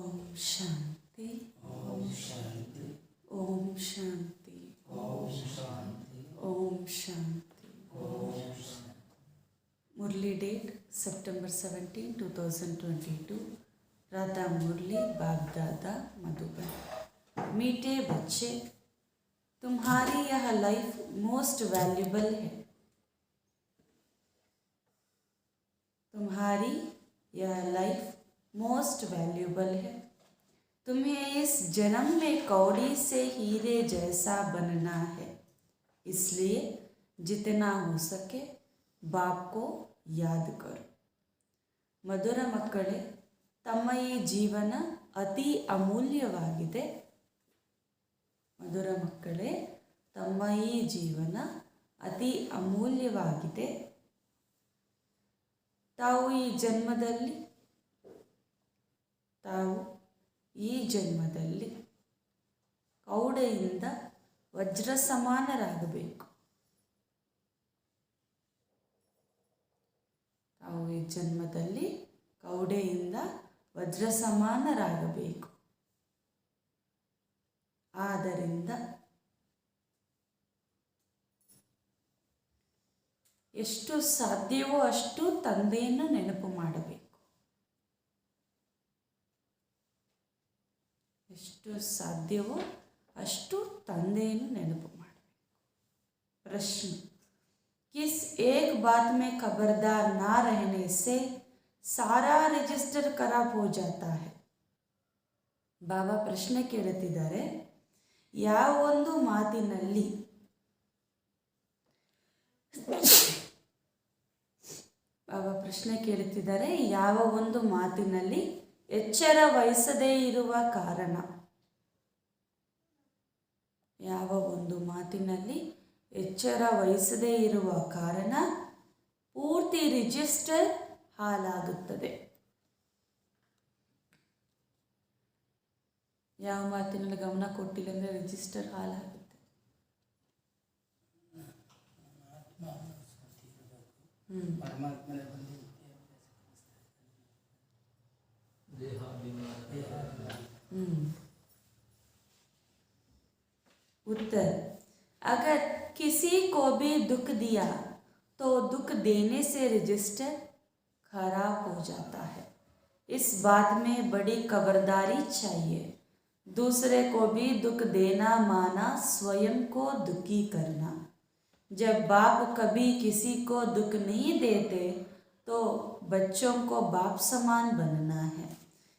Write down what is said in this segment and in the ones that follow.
ओम शांति। ओम शांति। ओम शांति। ओम शांति। ओम शांति। ओम शांति। मुरली date सितंबर 17, 2022। राधा मुरली बाप दादा मधुबन। मीठे बच्चे, तुम्हारी यह लाइफ मोस्ट वैल्यूबल है। तुम्हारी यह लाइफ मोस्ट वैल्यूबल है। तुम्हें इस जन्म में कौड़ी से हीरे जैसा बनना है। इसलिए जितना हो सके बाप को याद करो। ಮಧುರ ಮಕ್ಕಳೇ, ತಮ್ಮ ಈ ಜೀವನ ಅತಿ ಅಮೂಲ್ಯವಾಗಿದೆ. ಮಧುರ ಮಕ್ಕಳೇ, ತಮ್ಮ ಈ ಜೀವನ ಅತಿ ಅಮೂಲ್ಯವಾಗಿದೆ. ತಾವು ಈ ಜನ್ಮದಲ್ಲಿ ಕೌಡೆಯಿಂದ ವಜ್ರ ಸಮಾನರಾಗಬೇಕು. ತಾವು ಈ ಜನ್ಮದಲ್ಲಿ ಕೌಡೆಯಿಂದ ವಜ್ರ ಸಮಾನರಾಗಬೇಕು. ಆದ್ದರಿಂದ ಎಷ್ಟು ಸಾಧ್ಯವೋ ಅಷ್ಟು ತಂದೆಯನ್ನು ನೆನಪು ಮಾಡಬೇಕು. ಎಷ್ಟು ಸಾಧ್ಯವೋ ಅಷ್ಟು ತಂದೆಯನ್ನು ನೆನಪು ಮಾಡಬೇಕು. ಪ್ರಶ್ನೆ: किस एक बात में खबरदार ना रहने से सारा रजिस्टर खराब हो जाता है? ಬಾಬಾ ಪ್ರಶ್ನೆ ಕೇಳುತ್ತಿದ್ದಾರೆ, ಯಾವ ಒಂದು ಮಾತಿನಲ್ಲಿ ಯಾವ ಒಂದು ಮಾತಿನಲ್ಲಿ ಎಚ್ಚರ ವಹಿಸದೇ ಇರುವ ಕಾರಣ, ಯಾವ ಒಂದು ಮಾತಿನಲ್ಲಿ ಎಚ್ಚರ ವಹಿಸದೇ ಇರುವ ಕಾರಣ ಪೂರ್ತಿ ರಿಜಿಸ್ಟರ್ ಹಾಳಾಗುತ್ತದೆ. ಯಾವ ಮಾತಿನಲ್ಲಿ ಗಮನ ಕೊಟ್ಟಿಲ್ಲ ಅಂದರೆ ರಿಜಿಸ್ಟರ್ ಹಾಳಾಗುತ್ತೆ. उत्तर: अगर किसी को भी दुख दिया तो दुख देने से रजिस्टर खराब हो जाता है. इस बात में बड़ी खबरदारी चाहिए. दूसरे को भी दुख देना माना स्वयं को दुखी करना. जब बाप कभी किसी को दुख नहीं देते तो बच्चों को बाप समान बनना है.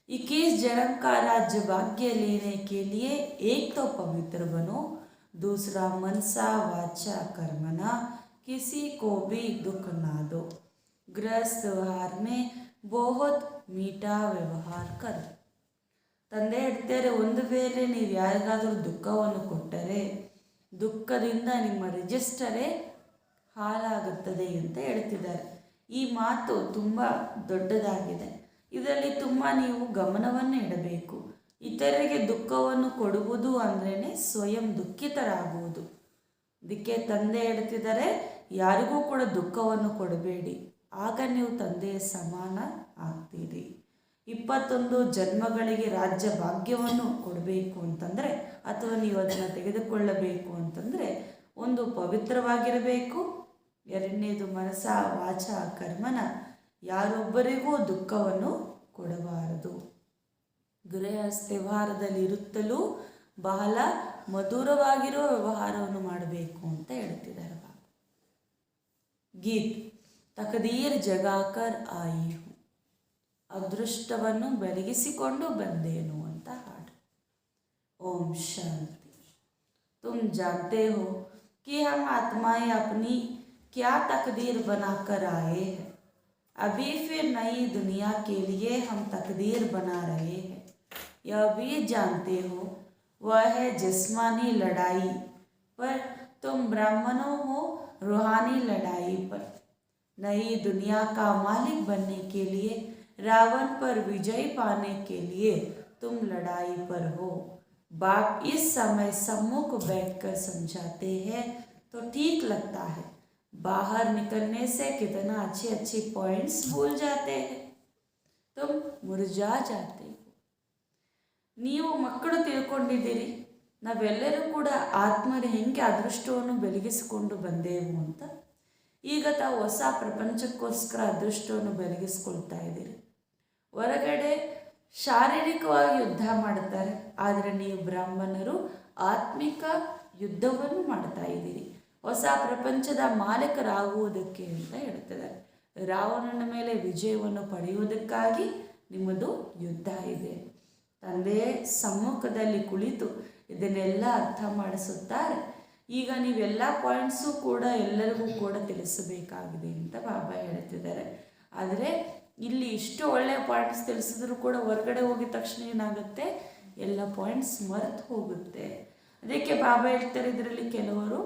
21 जन्म का राज्य भाग्य लेने के लिए एक तो पवित्र बनो, दूसरा मनसा वाचा कर्मना किसी को भी दुख ना दो. गृहस्थ व्यवहार में बहुत मीठा व्यवहार करो. ತಂದೆ ಹೇಳ್ತಾರೆ, ಒಂದು ವೇಳೆ ನೀವು ಯಾರಿಗಾದರೂ ದುಃಖವನ್ನು ಕೊಟ್ಟರೆ ದುಃಖದಿಂದ ನಿಮ್ಮ ರಿಜಿಸ್ಟರೇ ಹಾಳಾಗುತ್ತದೆ ಅಂತ ಹೇಳ್ತಿದ್ದಾರೆ. ಈ ಮಾತು ತುಂಬ ದೊಡ್ಡದಾಗಿದೆ. ಇದರಲ್ಲಿ ತುಂಬ ನೀವು ಗಮನವನ್ನು ಇಡಬೇಕು. ಇತರರಿಗೆ ದುಃಖವನ್ನು ಕೊಡುವುದು ಅಂದ್ರೇ ಸ್ವಯಂ ದುಃಖಿತರಾಗುವುದು. ಇದಕ್ಕೆ ತಂದೆ ಹೇಳ್ತಿದ್ದಾರೆ, ಯಾರಿಗೂ ಕೂಡ ದುಃಖವನ್ನು ಕೊಡಬೇಡಿ, ಆಗ ನೀವು ತಂದೆಯ ಸಮಾನ ಆಗ್ತೀರಿ. 21 ಜನ್ಮಗಳಿಗೆ ರಾಜ್ಯ ಭಾಗ್ಯವನ್ನು ಕೊಡಬೇಕು ಅಂತಂದರೆ, ಅಥವಾ ನೀವು ಅದನ್ನು ತೆಗೆದುಕೊಳ್ಳಬೇಕು ಅಂತಂದರೆ, ಒಂದು ಪವಿತ್ರವಾಗಿರಬೇಕು, ಎರಡನೇದು ಮನಸ ವಾಚ ಕರ್ಮನ ಯಾರೊಬ್ಬರಿಗೂ ದುಃಖವನ್ನು ಕೊಡಬಾರದು. ಗೃಹಸ್ಥ ವ್ಯವಹಾರದಲ್ಲಿ ಇರುತ್ತಲೂ ಬಹಳ ಮಧುರವಾಗಿರೋ ವ್ಯವಹಾರವನ್ನು ಮಾಡಬೇಕು ಅಂತ ಹೇಳ್ತಿದ್ದಾರೆ ಬಾಬಾ. ಗೀತ್: ತಕದೀರ್ ಜಗಾಕರ್ ಆಯಿ ಹೂಂ, ಅದೃಷ್ಟವನ್ನು ಬೆಳಗಿಸಿಕೊಂಡು ಬಂದೇನು ಅಂತ ಹಾಡು. ಓಂ ಶಾಂತಿ. तुम जानते हो कि हम आत्माएं अपनी क्या तकदीर बनाकर आए हैं. अभी फिर नई दुनिया के लिए हम तकदीर बना रहे हैं. यह भी जानते हो वह है जिस्मानी लड़ाई पर, तुम ब्राह्मणों हो रूहानी लड़ाई पर. नई दुनिया का मालिक बनने के लिए, रावण पर विजय पाने के लिए तुम लड़ाई पर हो. बाप इस समय सम्मुख बैठकर समझाते हैं तो ठीक लगता है. बाहर निकलने से कितना अच्छे पॉइंट्स भूल जाते हैं. तुम मुरझा जाते हो. ನೀವು ಮಕ್ಕಳು ತಿಳ್ಕೊಂಡಿದ್ದೀರಿ ನಾವೆಲ್ಲರೂ ಕೂಡ ಆತ್ಮರ ಹೆಂಗೆ ಅದೃಷ್ಟವನ್ನು ಬೆಳಗಿಸಿಕೊಂಡು ಬಂದೆವು ಅಂತ. ಈಗ ತಾವು ಹೊಸ ಪ್ರಪಂಚಕ್ಕೋಸ್ಕರ ಅದೃಷ್ಟವನ್ನು ಬೆಳಗಿಸ್ಕೊಳ್ತಾ ಇದ್ದೀರಿ. ಹೊರಗಡೆ ಶಾರೀರಿಕವಾಗಿ ಯುದ್ಧ ಮಾಡ್ತಾರೆ, ಆದರೆ ನೀವು ಬ್ರಾಹ್ಮಣರು ಆತ್ಮಿಕ ಯುದ್ಧವನ್ನು ಮಾಡ್ತಾ ಇದ್ದೀರಿ. ಹೊಸ ಪ್ರಪಂಚದ ಮಾಲೀಕರಾಗುವುದಕ್ಕೆ ಅಂತ ಹೇಳ್ತಿದ್ದಾರೆ. ರಾವಣನ ಮೇಲೆ ವಿಜಯವನ್ನು ಪಡೆಯುವುದಕ್ಕಾಗಿ ನಿಮ್ಮದು ಯುದ್ಧ ಇದೆ. ತಂದೆ ಸಮ್ಮುಖದಲ್ಲಿ ಕುಳಿತು ಇದನ್ನೆಲ್ಲ ಅರ್ಥ ಮಾಡಿಸುತ್ತಾರೆ. ಈಗ ನೀವೆಲ್ಲ ಪಾಯಿಂಟ್ಸು ಕೂಡ ಎಲ್ಲರಿಗೂ ಕೂಡ ತಿಳಿಸಬೇಕಾಗಿದೆ ಅಂತ ಬಾಬಾ ಹೇಳ್ತಿದ್ದಾರೆ. ಆದರೆ ಇಲ್ಲಿ ಇಷ್ಟು ಒಳ್ಳೆಯ ಪಾಯಿಂಟ್ಸ್ ತಿಳಿಸಿದ್ರು ಕೂಡ ಹೊರಗಡೆ ಹೋಗಿದ ತಕ್ಷಣ ಏನಾಗುತ್ತೆ, ಎಲ್ಲ ಪಾಯಿಂಟ್ಸ್ ಮರೆತು ಹೋಗುತ್ತೆ. ಅದಕ್ಕೆ ಬಾಬಾ ಹೇಳ್ತಾರೆ, ಇದರಲ್ಲಿ ಕೆಲವರು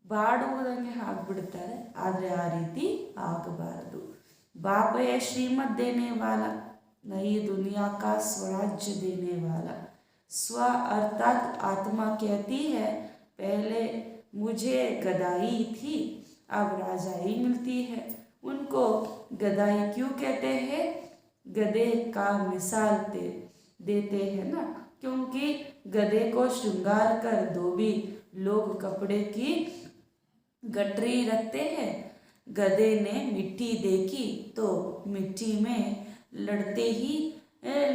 ಬಾಡುವುದಂಗೆ ಆಗಿಬಿಡ್ತಾರೆ, ಆದರೆ ಆ ರೀತಿ ಆಗಬಾರದು. ಬಾಬಾ ಶ್ರೀಮತ್ ದೇನೆ ವಾಲ ನई दुनिया का स्वराज्य देने वाला। स्व अर्थात आत्मा कहती है पहले मुझे गदाई थी अब राजाई मिलती है। उनको गदाई क्यों कहते हैं? गधे का मिसाल देते हैं ना, क्योंकि गधे को श्रृंगार कर धोबी लोग कपड़े की गठरी रखते हैं। गधे ने मिट्टी देखी तो मिट्टी में लड़ते ही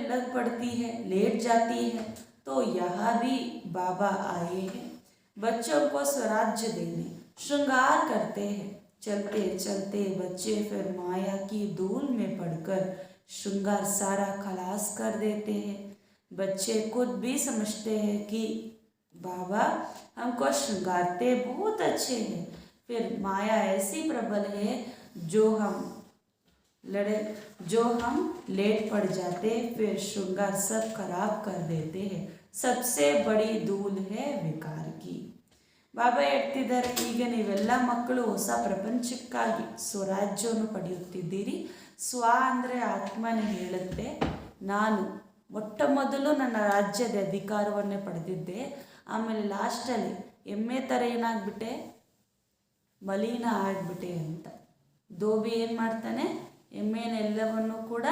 लग पड़ती है, लेट जाती है। तो यहाँ भी बाबा आए हैं बच्चों को स्वराज्य देने, श्रृंगार करते हैं। चलते चलते बच्चे फिर माया की धूल में पड़कर श्रृंगार सारा खलास कर देते हैं। बच्चे खुद भी समझते हैं कि बाबा हमको श्रृंगारते बहुत अच्छे हैं, फिर माया ऐसी प्रबल है जो हम लेट पड़ जाते, फिर श्रृंगार सब खराब कर देते हैं। सबसे बड़ी धूल है विकार की। ಬಾಬಾ ಹೇಳ್ತಿದ್ದಾರೆ, ಈಗ ನೀವೆಲ್ಲ ಮಕ್ಕಳು ಹೊಸ ಪ್ರಪಂಚಕ್ಕಾಗಿ ಸ್ವರಾಜ್ಯವನ್ನು ಪಡೆಯುತ್ತಿದ್ದೀರಿ. ಸ್ವ ಅಂದರೆ ಆತ್ಮನೇ ಹೇಳುತ್ತೆ, ನಾನು ಮೊಟ್ಟ ಮೊದಲು ನನ್ನ ರಾಜ್ಯದ ಅಧಿಕಾರವನ್ನೇ ಪಡೆದಿದ್ದೆ, ಆಮೇಲೆ ಲಾಸ್ಟಲ್ಲಿ ಎಮ್ಮೆ ಥರ ಏನಾಗ್ಬಿಟ್ಟೆ, ಮಲಿನ ಆಗಿಬಿಟ್ಟೆ ಅಂತ. ಧೋಬಿ ಏನು ಮಾಡ್ತಾನೆ, ಎಮ್ಮೆನೆಲ್ಲವನ್ನು ಕೂಡ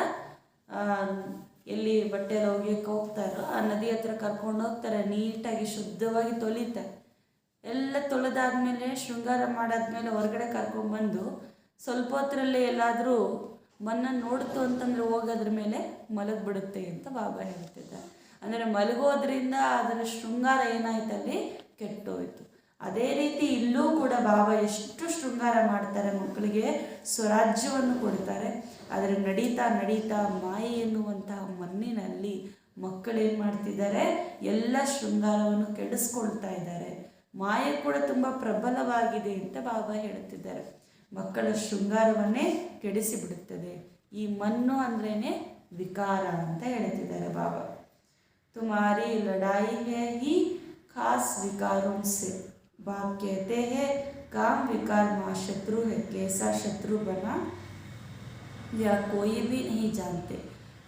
ಎಲ್ಲಿ ಬಟ್ಟೆಯಲ್ಲಿ ಒಗೆಯಕ್ಕೆ ಹೋಗ್ತಾರೋ ಆ ನದಿ ಹತ್ರ ಕರ್ಕೊಂಡು ಹೋಗ್ತಾರೆ, ನೀಟಾಗಿ ಶುದ್ಧವಾಗಿ ತೊಳಿತಾರೆ. ಎಲ್ಲ ತೊಳೆದಾದ್ಮೇಲೆ ಶೃಂಗಾರ ಮಾಡಾದ್ಮೇಲೆ ಹೊರಗಡೆ ಕರ್ಕೊಂಡ್ಬಂದು ಸ್ವಲ್ಪ ಹೊತ್ತರಲ್ಲಿ ಎಲ್ಲಾದರೂ ಮಣ್ಣನ್ನು ನೋಡ್ತು ಅಂತಂದರೆ ಹೋಗೋದ್ರ ಮೇಲೆ ಮಲಗಿಬಿಡುತ್ತೆ ಅಂತ ಬಾಬಾ ಹೇಳ್ತಿದ್ದಾರೆ. ಅಂದರೆ ಮಲಗೋದ್ರಿಂದ ಅದರ ಶೃಂಗಾರ ಏನಾಯ್ತಲ್ಲಿ ಕೆಟ್ಟೋಯ್ತು. ಅದೇ ರೀತಿ ಇಲ್ಲೂ ಕೂಡ ಬಾಬಾ ಎಷ್ಟು ಶೃಂಗಾರ ಮಾಡ್ತಾರೆ, ಮಕ್ಕಳಿಗೆ ಸ್ವರಾಜ್ಯವನ್ನು ಕೊಡ್ತಾರೆ. ಆದರೆ ನಡೀತಾ ನಡೀತಾ ಮಾಯೆ ಎನ್ನುವಂತಹ ಮಣ್ಣಿನಲ್ಲಿ ಮಕ್ಕಳೇನು ಮಾಡ್ತಿದ್ದಾರೆ, ಎಲ್ಲ ಶೃಂಗಾರವನ್ನು ಕೆಡಿಸ್ಕೊಳ್ತಾ ಇದ್ದಾರೆ. ಮಾಯೆ ಕೂಡ ತುಂಬ ಪ್ರಬಲವಾಗಿದೆ ಅಂತ ಬಾಬಾ ಹೇಳ್ತಿದ್ದಾರೆ. ಮಕ್ಕಳ ಶೃಂಗಾರವನ್ನೇ ಕೆಡಿಸಿಬಿಡುತ್ತದೆ. ಈ ಮಣ್ಣು ಅಂದ್ರೇ ವಿಕಾರ ಅಂತ ಹೇಳ್ತಿದ್ದಾರೆ ಬಾಬಾ. ತುಮಾರಿ ಲಡಾಯಿ ಹೈ ಹಿ ಖಾಸ್ ವಿಕಾರೋं से। बाप कहते हैं काम विकार माँ शत्रु है, कैसा शत्रु बना या कोई भी नहीं जानते।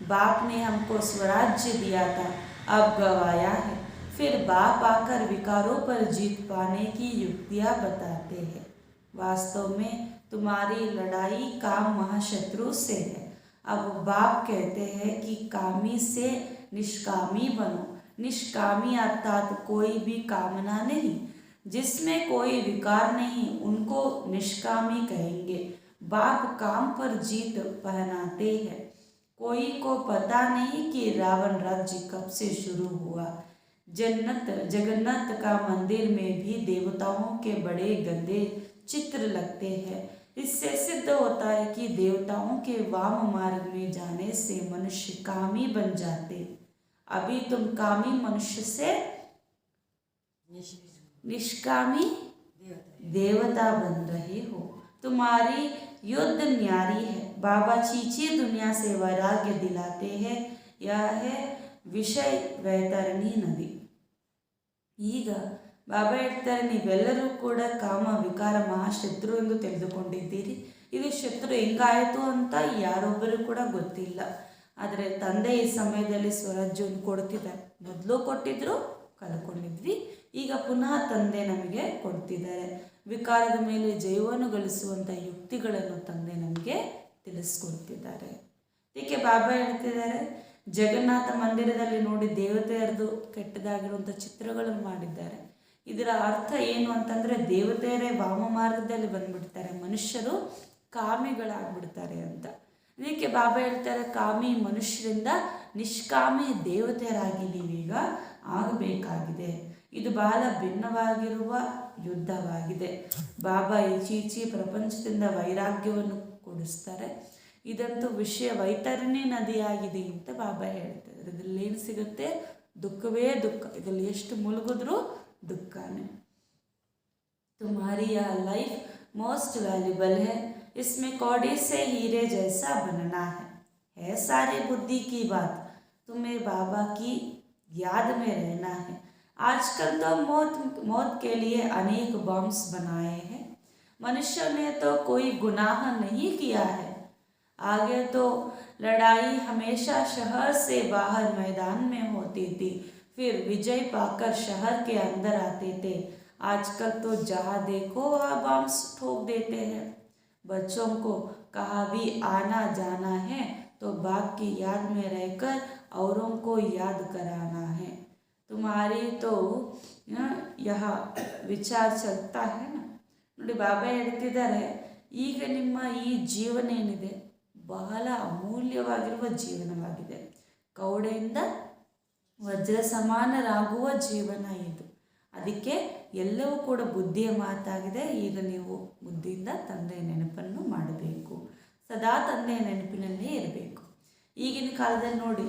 बाप ने हमको स्वराज्य दिया था, अब गवाया है, फिर बाप आकर विकारों पर जीत पाने की युक्तियाँ बताते हैं। वास्तव में तुम्हारी लड़ाई काम महाशत्रु से है। अब बाप कहते हैं कि कामी से निष्कामी बनो। निष्कामी अर्थात कोई भी कामना नहीं, जिसमें कोई विकार नहीं, उनको निष्कामी कहेंगे। बाप काम पर जीत पहनाते हैं। कोई को पता नहीं कि रावण राज्य कब से शुरू हुआ। जगन्नाथ का मंदिर में भी देवताओं के बड़े गंदे चित्र लगते हैं। इससे सिद्ध होता है कि देवताओं के वाम मार्ग में जाने से मनुष्य कामी बन जाते। अभी तुम कामी मनुष्य से निष्कामी देवता बन रहे हो। तुम्हारी युद्ध न्यारी है। बाबा चीची दुनिया से वैराग्य दिलाते हैं। यह है ವಿಷಯ ವೈತರಣಿ ನದಿ. ಈಗ ಬಾಬಾ ಹೇಳ್ತಾರೆ, ನೀವೆಲ್ಲರೂ ಕೂಡ ಕಾಮ ವಿಕಾರ ಮಹಾಶತ್ರು ಎಂದು ತಿಳಿದುಕೊಂಡಿದ್ದೀರಿ. ಇದು ಶತ್ರು ಹೆಂಗಾಯಿತು ಅಂತ ಯಾರೊಬ್ಬರು ಕೂಡ ಗೊತ್ತಿಲ್ಲ. ಆದರೆ ತಂದೆ ಈ ಸಮಯದಲ್ಲಿ ಸ್ವರಾಜ್ಯವನ್ನು ಕೊಡ್ತಿದ್ದಾರೆ. ಮೊದಲು ಕೊಟ್ಟಿದ್ರು, ಕಳ್ಕೊಂಡಿದ್ವಿ. ಈಗ ಪುನಃ ತಂದೆ ನಮಗೆ ಕೊಡ್ತಿದ್ದಾರೆ. ವಿಕಾರದ ಮೇಲೆ ಜಯವನ್ನು ಗಳಿಸುವಂಥ ಯುಕ್ತಿಗಳನ್ನು ತಂದೆ ನಮಗೆ ತಿಳಿಸ್ಕೊಡ್ತಿದ್ದಾರೆ. ಇದಕ್ಕೆ ಬಾಬಾ ಹೇಳ್ತಿದ್ದಾರೆ, ಜಗನ್ನಾಥ ಮಂದಿರದಲ್ಲಿ ನೋಡಿ ದೇವತೆಯರದು ಕೆಟ್ಟದಾಗಿರುವಂಥ ಚಿತ್ರಗಳನ್ನು ಮಾಡಿದ್ದಾರೆ. ಇದರ ಅರ್ಥ ಏನು ಅಂತಂದರೆ ದೇವತೆಯರೇ ವಾಮ ಮಾರ್ಗದಲ್ಲಿ ಬಂದ್ಬಿಡ್ತಾರೆ, ಮನುಷ್ಯರು ಕಾಮಿಗಳಾಗ್ಬಿಡ್ತಾರೆ ಅಂತ. ಇದಕ್ಕೆ ಬಾಬಾ ಹೇಳ್ತಾರೆ, ಕಾಮಿ ಮನುಷ್ಯರಿಂದ ನಿಷ್ಕಾಮಿ ದೇವತೆಯರಾಗಿ ನೀವೀಗ ಆಗಬೇಕಾಗಿದೆ. ಇದು ಬಹಳ ಭಿನ್ನವಾಗಿರುವ ಯುದ್ಧವಾಗಿದೆ. ಬಾಬಾ ಈಚೀಚಿ ಪ್ರಪಂಚದಿಂದ ವೈರಾಗ್ಯವನ್ನು ಕೊಡಿಸ್ತಾರೆ. ಇದಂತೂ ವಿಷಯ ವೈತರಣಿ ನದಿಯಾಗಿದೆ ಅಂತ ಬಾಬಾ ಹೇಳ್ತಾರೆ. ಇದರಲ್ಲಿ ಏನು ಸಿಗುತ್ತೆ? ದುಃಖವೇ ದುಃಖ. ಇದರಲ್ಲಿ ಎಷ್ಟು ಮುಳುಗಿದ್ರೂ ದುಃಖನೇ. तुम्हारी यह लाइफ मोस्ट वैल्यूबल है, इसमें कौड़ी से हीरे जैसा बनना है सारी बुद्धि की बात, तुम्हें बाबा की याद में रहना है. आजकल तो मौत के लिए अनेक बॉम्ब्स बनाए हैं. मनुष्य ने तो कोई गुनाह नहीं किया है. आगे तो लड़ाई हमेशा शहर से बाहर मैदान में होती थी, फिर विजय पाकर शहर के अंदर आते थे. आजकल तो जहाँ देखो वहाँ बॉम्ब्स ठोक देते हैं. बच्चों को कहाँ भी आना जाना है तो बाप की याद में रहकर औरों को याद कराना है. तुम्हारी तो यह ವಿಚಾರ ಚಲ್ತಾ है ना. ನೋಡಿ ಬಾಬಾ ಹೇಳ್ತಿದ್ದಾರೆ, ಈಗ ನಿಮ್ಮ ಈ ಜೀವನ ಏನಿದೆ ಬಹಳ ಅಮೂಲ್ಯವಾಗಿರುವ ಜೀವನವಾಗಿದೆ. ಕೌಡೆಯಿಂದ ವಜ್ರ ಸಮಾನರಾಗುವ ಜೀವನ ಇದು. ಅದಕ್ಕೆ ಎಲ್ಲವೂ ಕೂಡ ಬುದ್ಧಿಯ ಮಾತಾಗಿದೆ. ಈಗ ನೀವು ಬುದ್ಧಿಯಿಂದ ತಂದೆಯ ನೆನಪನ್ನು ಮಾಡಬೇಕು, ಸದಾ ತಂದೆಯ ನೆನಪಿನಲ್ಲೇ ಇರಬೇಕು. ಈಗಿನ ಕಾಲದಲ್ಲಿ ನೋಡಿ,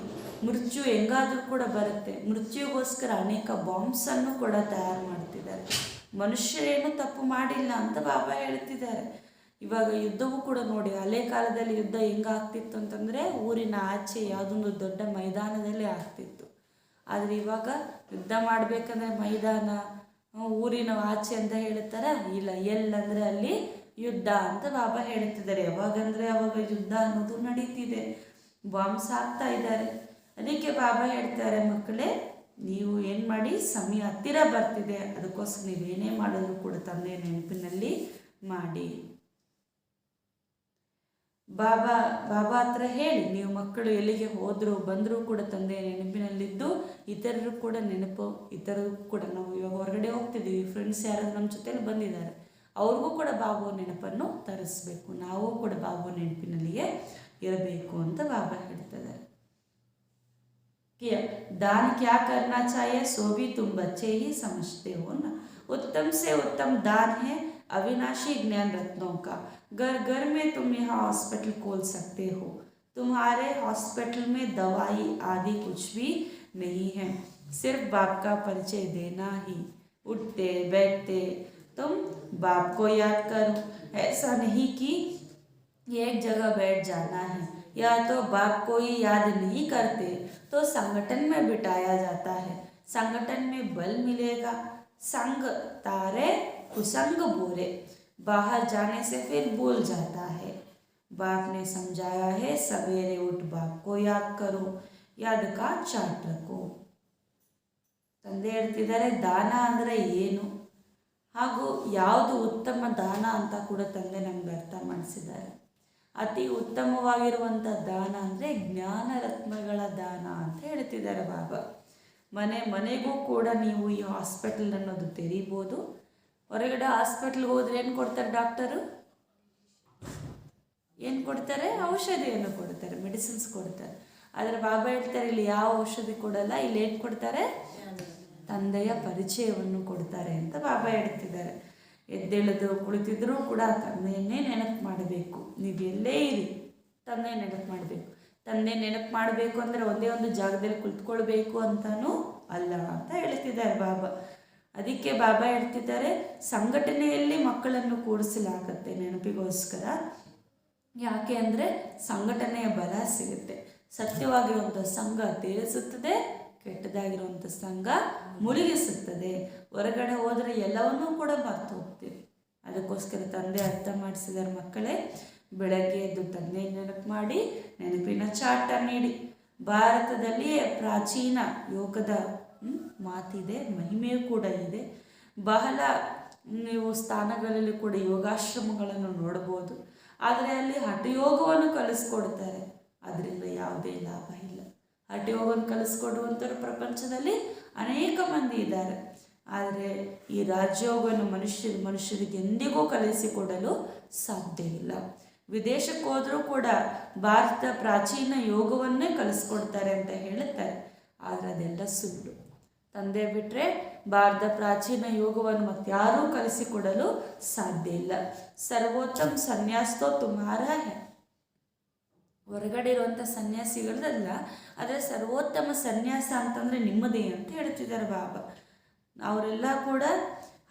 ಮೃತ್ಯು ಹೆಂಗಾದರೂ ಕೂಡ ಬರುತ್ತೆ. ಮೃತ್ಯುಗೋಸ್ಕರ ಅನೇಕ ಬಾಂಬ್ಸನ್ನು ಕೂಡ ತಯಾರು ಮಾಡ್ತಿದ್ದಾರೆ. ಮನುಷ್ಯರೇನು ತಪ್ಪು ಮಾಡಿಲ್ಲ ಅಂತ ಬಾಬಾ ಹೇಳ್ತಿದ್ದಾರೆ. ಇವಾಗ ಯುದ್ಧವೂ ಕೂಡ ನೋಡಿ, ಹಳೆ ಕಾಲದಲ್ಲಿ ಯುದ್ಧ ಹೆಂಗಾಗ್ತಿತ್ತು ಅಂತಂದರೆ ಊರಿನ ಆಚೆ ಯಾವುದೊಂದು ದೊಡ್ಡ ಮೈದಾನದಲ್ಲಿ ಆಗ್ತಿತ್ತು. ಆದರೆ ಇವಾಗ ಯುದ್ಧ ಮಾಡಬೇಕಂದ್ರೆ ಮೈದಾನ ಊರಿನ ಆಚೆ ಅಂತ ಹೇಳ್ತಾರೆ, ಇಲ್ಲ ಎಲ್ಲಂದರೆ ಅಲ್ಲಿ ಯುದ್ಧ ಅಂತ ಬಾಬಾ ಹೇಳ್ತಿದ್ದಾರೆ. ಯಾವಾಗಂದರೆ ಅವಾಗ ಯುದ್ಧ ಅನ್ನೋದು ನಡೀತಿದೆ, ಬಾಂಬ್ಸ್ ಹಾಕ್ತಾ ಇದ್ದಾರೆ. ಅದಕ್ಕೆ ಬಾಬಾ ಹೇಳ್ತಾರೆ, ಮಕ್ಕಳೇ ನೀವು ಏನು ಮಾಡಿ, ಸಮಯ ಹತ್ತಿರ ಬರ್ತಿದೆ, ಅದಕ್ಕೋಸ್ಕರ ನೀವೇನೇ ಮಾಡಿದ್ರು ಕೂಡ ತಂದೆಯ ನೆನಪಿನಲ್ಲಿ ಮಾಡಿ. ಬಾಬಾ ಹತ್ರ ಹೇಳಿ, ನೀವು ಮಕ್ಕಳು ಎಲ್ಲಿಗೆ ಹೋದರೂ ಬಂದರೂ ಕೂಡ ತಂದೆಯ ನೆನಪಿನಲ್ಲಿದ್ದು ಇತರರು ಕೂಡ ಇತರರು ಕೂಡ ನಾವು ಇವಾಗ ಹೊರಗಡೆ ಹೋಗ್ತಿದ್ದೀವಿ, ಫ್ರೆಂಡ್ಸ್ ಯಾರಾದ್ರು ನಮ್ಮ ಜೊತೆಲಿ ಬಂದಿದ್ದಾರೆ, ಅವ್ರಿಗೂ ಕೂಡ ಬಾಬು ನೆನಪನ್ನು ತರಿಸ್ಬೇಕು. ನಾವು ಕೂಡ ಬಾಬು ನೆನಪಿನಲ್ಲಿಯೇ ಇರಬೇಕು ಅಂತ ಬಾಬಾ ಹೇಳ್ತಿದ್ದಾರೆ. दान क्या करना चाहिए सो भी तुम बच्चे ही समझते हो ना. उत्तम से उत्तम दान है अविनाशी ज्ञान रत्नों का. घर घर में तुम यहाँ हॉस्पिटल खोल सकते हो. तुम्हारे हॉस्पिटल में दवाई आदि कुछ भी नहीं है, सिर्फ बाप का परिचय देना ही. उठते बैठते तुम बाप को याद करो. ऐसा नहीं कि एक जगह बैठ जाना है, या तो बाप को ही याद नहीं करते तो संगठन में बिठाया जाता है. संगठन में बल मिलेगा. संग तारे कुसंग बोरे. बाहर जाने से फिर भूल जाता है. बाप ने समझाया है, सवेरे उठ बाप को याद करो, याद का चाट रखो. ತಂದೆ ಹೇಳ್ತಿದ್ದಾರೆ, ದಾನ ಅಂದರೆ ಏನು ಹಾಗೂ ಯಾವುದು ಉತ್ತಮ ದಾನ ಅಂತ ಕೂಡ ತಂದೆ ನಮ್ಗೆ ಅರ್ಥ ಮಾಡಿಸಿದ್ದಾರೆ. ಅತಿ ಉತ್ತಮವಾಗಿರುವಂಥ ದಾನ ಅಂದರೆ ಜ್ಞಾನ ರತ್ನಗಳ ದಾನ ಅಂತ ಹೇಳ್ತಿದ್ದಾರೆ ಬಾಬಾ. ಮನೆಗೂ ಕೂಡ ನೀವು ಈ ಹಾಸ್ಪಿಟಲ್ ಅನ್ನೋದು ತೆರೀಬೋದು. ಹೊರಗಡೆ ಹಾಸ್ಪಿಟ್ಲ್ಗೆ ಹೋದ್ರೆ ಏನು ಕೊಡ್ತಾರೆ ಡಾಕ್ಟರು? ಏನು ಕೊಡ್ತಾರೆ? ಔಷಧಿಯನ್ನು ಕೊಡ್ತಾರೆ, ಮೆಡಿಸಿನ್ಸ್ ಕೊಡ್ತಾರೆ. ಆದರೆ ಬಾಬಾ ಹೇಳ್ತಾರೆ, ಇಲ್ಲಿ ಯಾವ ಔಷಧಿ ಕೊಡಲ್ಲ, ಇಲ್ಲಿ ಏನು ಕೊಡ್ತಾರೆ? ತಂದೆಯ ಪರಿಚಯವನ್ನು ಕೊಡ್ತಾರೆ ಅಂತ ಬಾಬಾ ಹೇಳ್ತಿದ್ದಾರೆ. ಎದ್ದೇಳದು ಕುಳಿತಿದ್ರೂ ಕೂಡ ತಂದೆಯನ್ನೇ ನೆನಪು ಮಾಡಬೇಕು. ನೀವು ಎಲ್ಲೇ ಇರಿ ತಂದೆ ನೆನಪು ಮಾಡಬೇಕು. ತಂದೆ ನೆನಪು ಮಾಡಬೇಕು ಅಂದರೆ ಒಂದೇ ಒಂದು ಜಾಗದಲ್ಲಿ ಕುಳಿತುಕೊಳ್ಬೇಕು ಅಂತಲೂ ಅಲ್ಲ ಅಂತ ಹೇಳ್ತಿದ್ದಾರೆ ಬಾಬಾ. ಅದಕ್ಕೆ ಬಾಬಾ ಹೇಳ್ತಿದ್ದಾರೆ, ಸಂಘಟನೆಯಲ್ಲಿ ಮಕ್ಕಳನ್ನು ಕೂಡಿಸಲಾಗತ್ತೆ ನೆನಪಿಗೋಸ್ಕರ. ಯಾಕೆ ಅಂದರೆ ಸಂಘಟನೆಯ ಬಲ ಸಿಗುತ್ತೆ. ಸತ್ಯವಾಗಿರುವಂಥ ಸಂಘ ತೇಲಿಸುತ್ತದೆ, ಕೆಟ್ಟದಾಗಿರುವಂಥ ಸಂಘ ಮುಳುಗಿಸುತ್ತದೆ. ಹೊರಗಡೆ ಹೋದರೆ ಎಲ್ಲವನ್ನೂ ಕೂಡ ಮರ್ತು ಹೋಗ್ತೀವಿ. ಅದಕ್ಕೋಸ್ಕರ ತಂದೆ ಅರ್ಥ ಮಾಡಿಸಿದ್ದಾರೆ, ಮಕ್ಕಳೇ ಬೆಳಗ್ಗೆ ಎದ್ದು ತಂದೆ ನೆನಪು ಮಾಡಿ ನೆನಪಿನ ಚಾಟ ನೀಡಿ. ಭಾರತದಲ್ಲಿಯೇ ಪ್ರಾಚೀನ ಯೋಗದ ಮಾತಿದೆ, ಮಹಿಮೆಯೂ ಕೂಡ ಇದೆ. ಬಹಳ ನೀವು ಸ್ಥಾನಗಳಲ್ಲಿ ಕೂಡ ಯೋಗಾಶ್ರಮಗಳನ್ನು ನೋಡ್ಬೋದು. ಆದರೆ ಅಲ್ಲಿ ಹಠಯೋಗವನ್ನು ಕಲಿಸ್ಕೊಡ್ತಾರೆ, ಅದರಿಂದ ಯಾವುದೇ ಲಾಭ ಇಲ್ಲ. ಹರಟೆ ಹೋಗೋದು ಕಲಿಸ್ಕೊಡುವಂಥವ್ರು ಪ್ರಪಂಚದಲ್ಲಿ ಅನೇಕ ಮಂದಿ ಇದ್ದಾರೆ. ಆದರೆ ಈ ರಾಜಯೋಗವನ್ನು ಮನುಷ್ಯರಿಗೆ ಎಂದಿಗೂ ಕಲಿಸಿಕೊಡಲು ಸಾಧ್ಯವಿಲ್ಲ. ವಿದೇಶಕ್ಕೆ ಹೋದರೂ ಕೂಡ ಭಾರತ ಪ್ರಾಚೀನ ಯೋಗವನ್ನೇ ಕಲಿಸ್ಕೊಡ್ತಾರೆ ಅಂತ ಹೇಳುತ್ತಾರೆ. ಆದರೆ ಅದೆಲ್ಲ ಸುಳ್ಳು. ತಂದೆ ಬಿಟ್ಟರೆ ಭಾರತ ಪ್ರಾಚೀನ ಯೋಗವನ್ನು ಮತ್ತಾರೂ ಕಲಿಸಿಕೊಡಲು ಸಾಧ್ಯ ಇಲ್ಲ. ಸರ್ವೋತ್ತಮ ಸನ್ಯಾಸ ತೋ ತುಮ್ಹಾರಾ ಹೈ. ಹೊರಗಡೆ ಇರುವಂಥ ಸನ್ಯಾಸಿಗಳದಲ್ಲ, ಆದರೆ ಸರ್ವೋತ್ತಮ ಸನ್ಯಾಸ ಅಂತಂದರೆ ನಿಮ್ಮದೇ ಅಂತ ಹೇಳ್ತಿದ್ದಾರೆ ಬಾಬಾ. ಅವರೆಲ್ಲ ಕೂಡ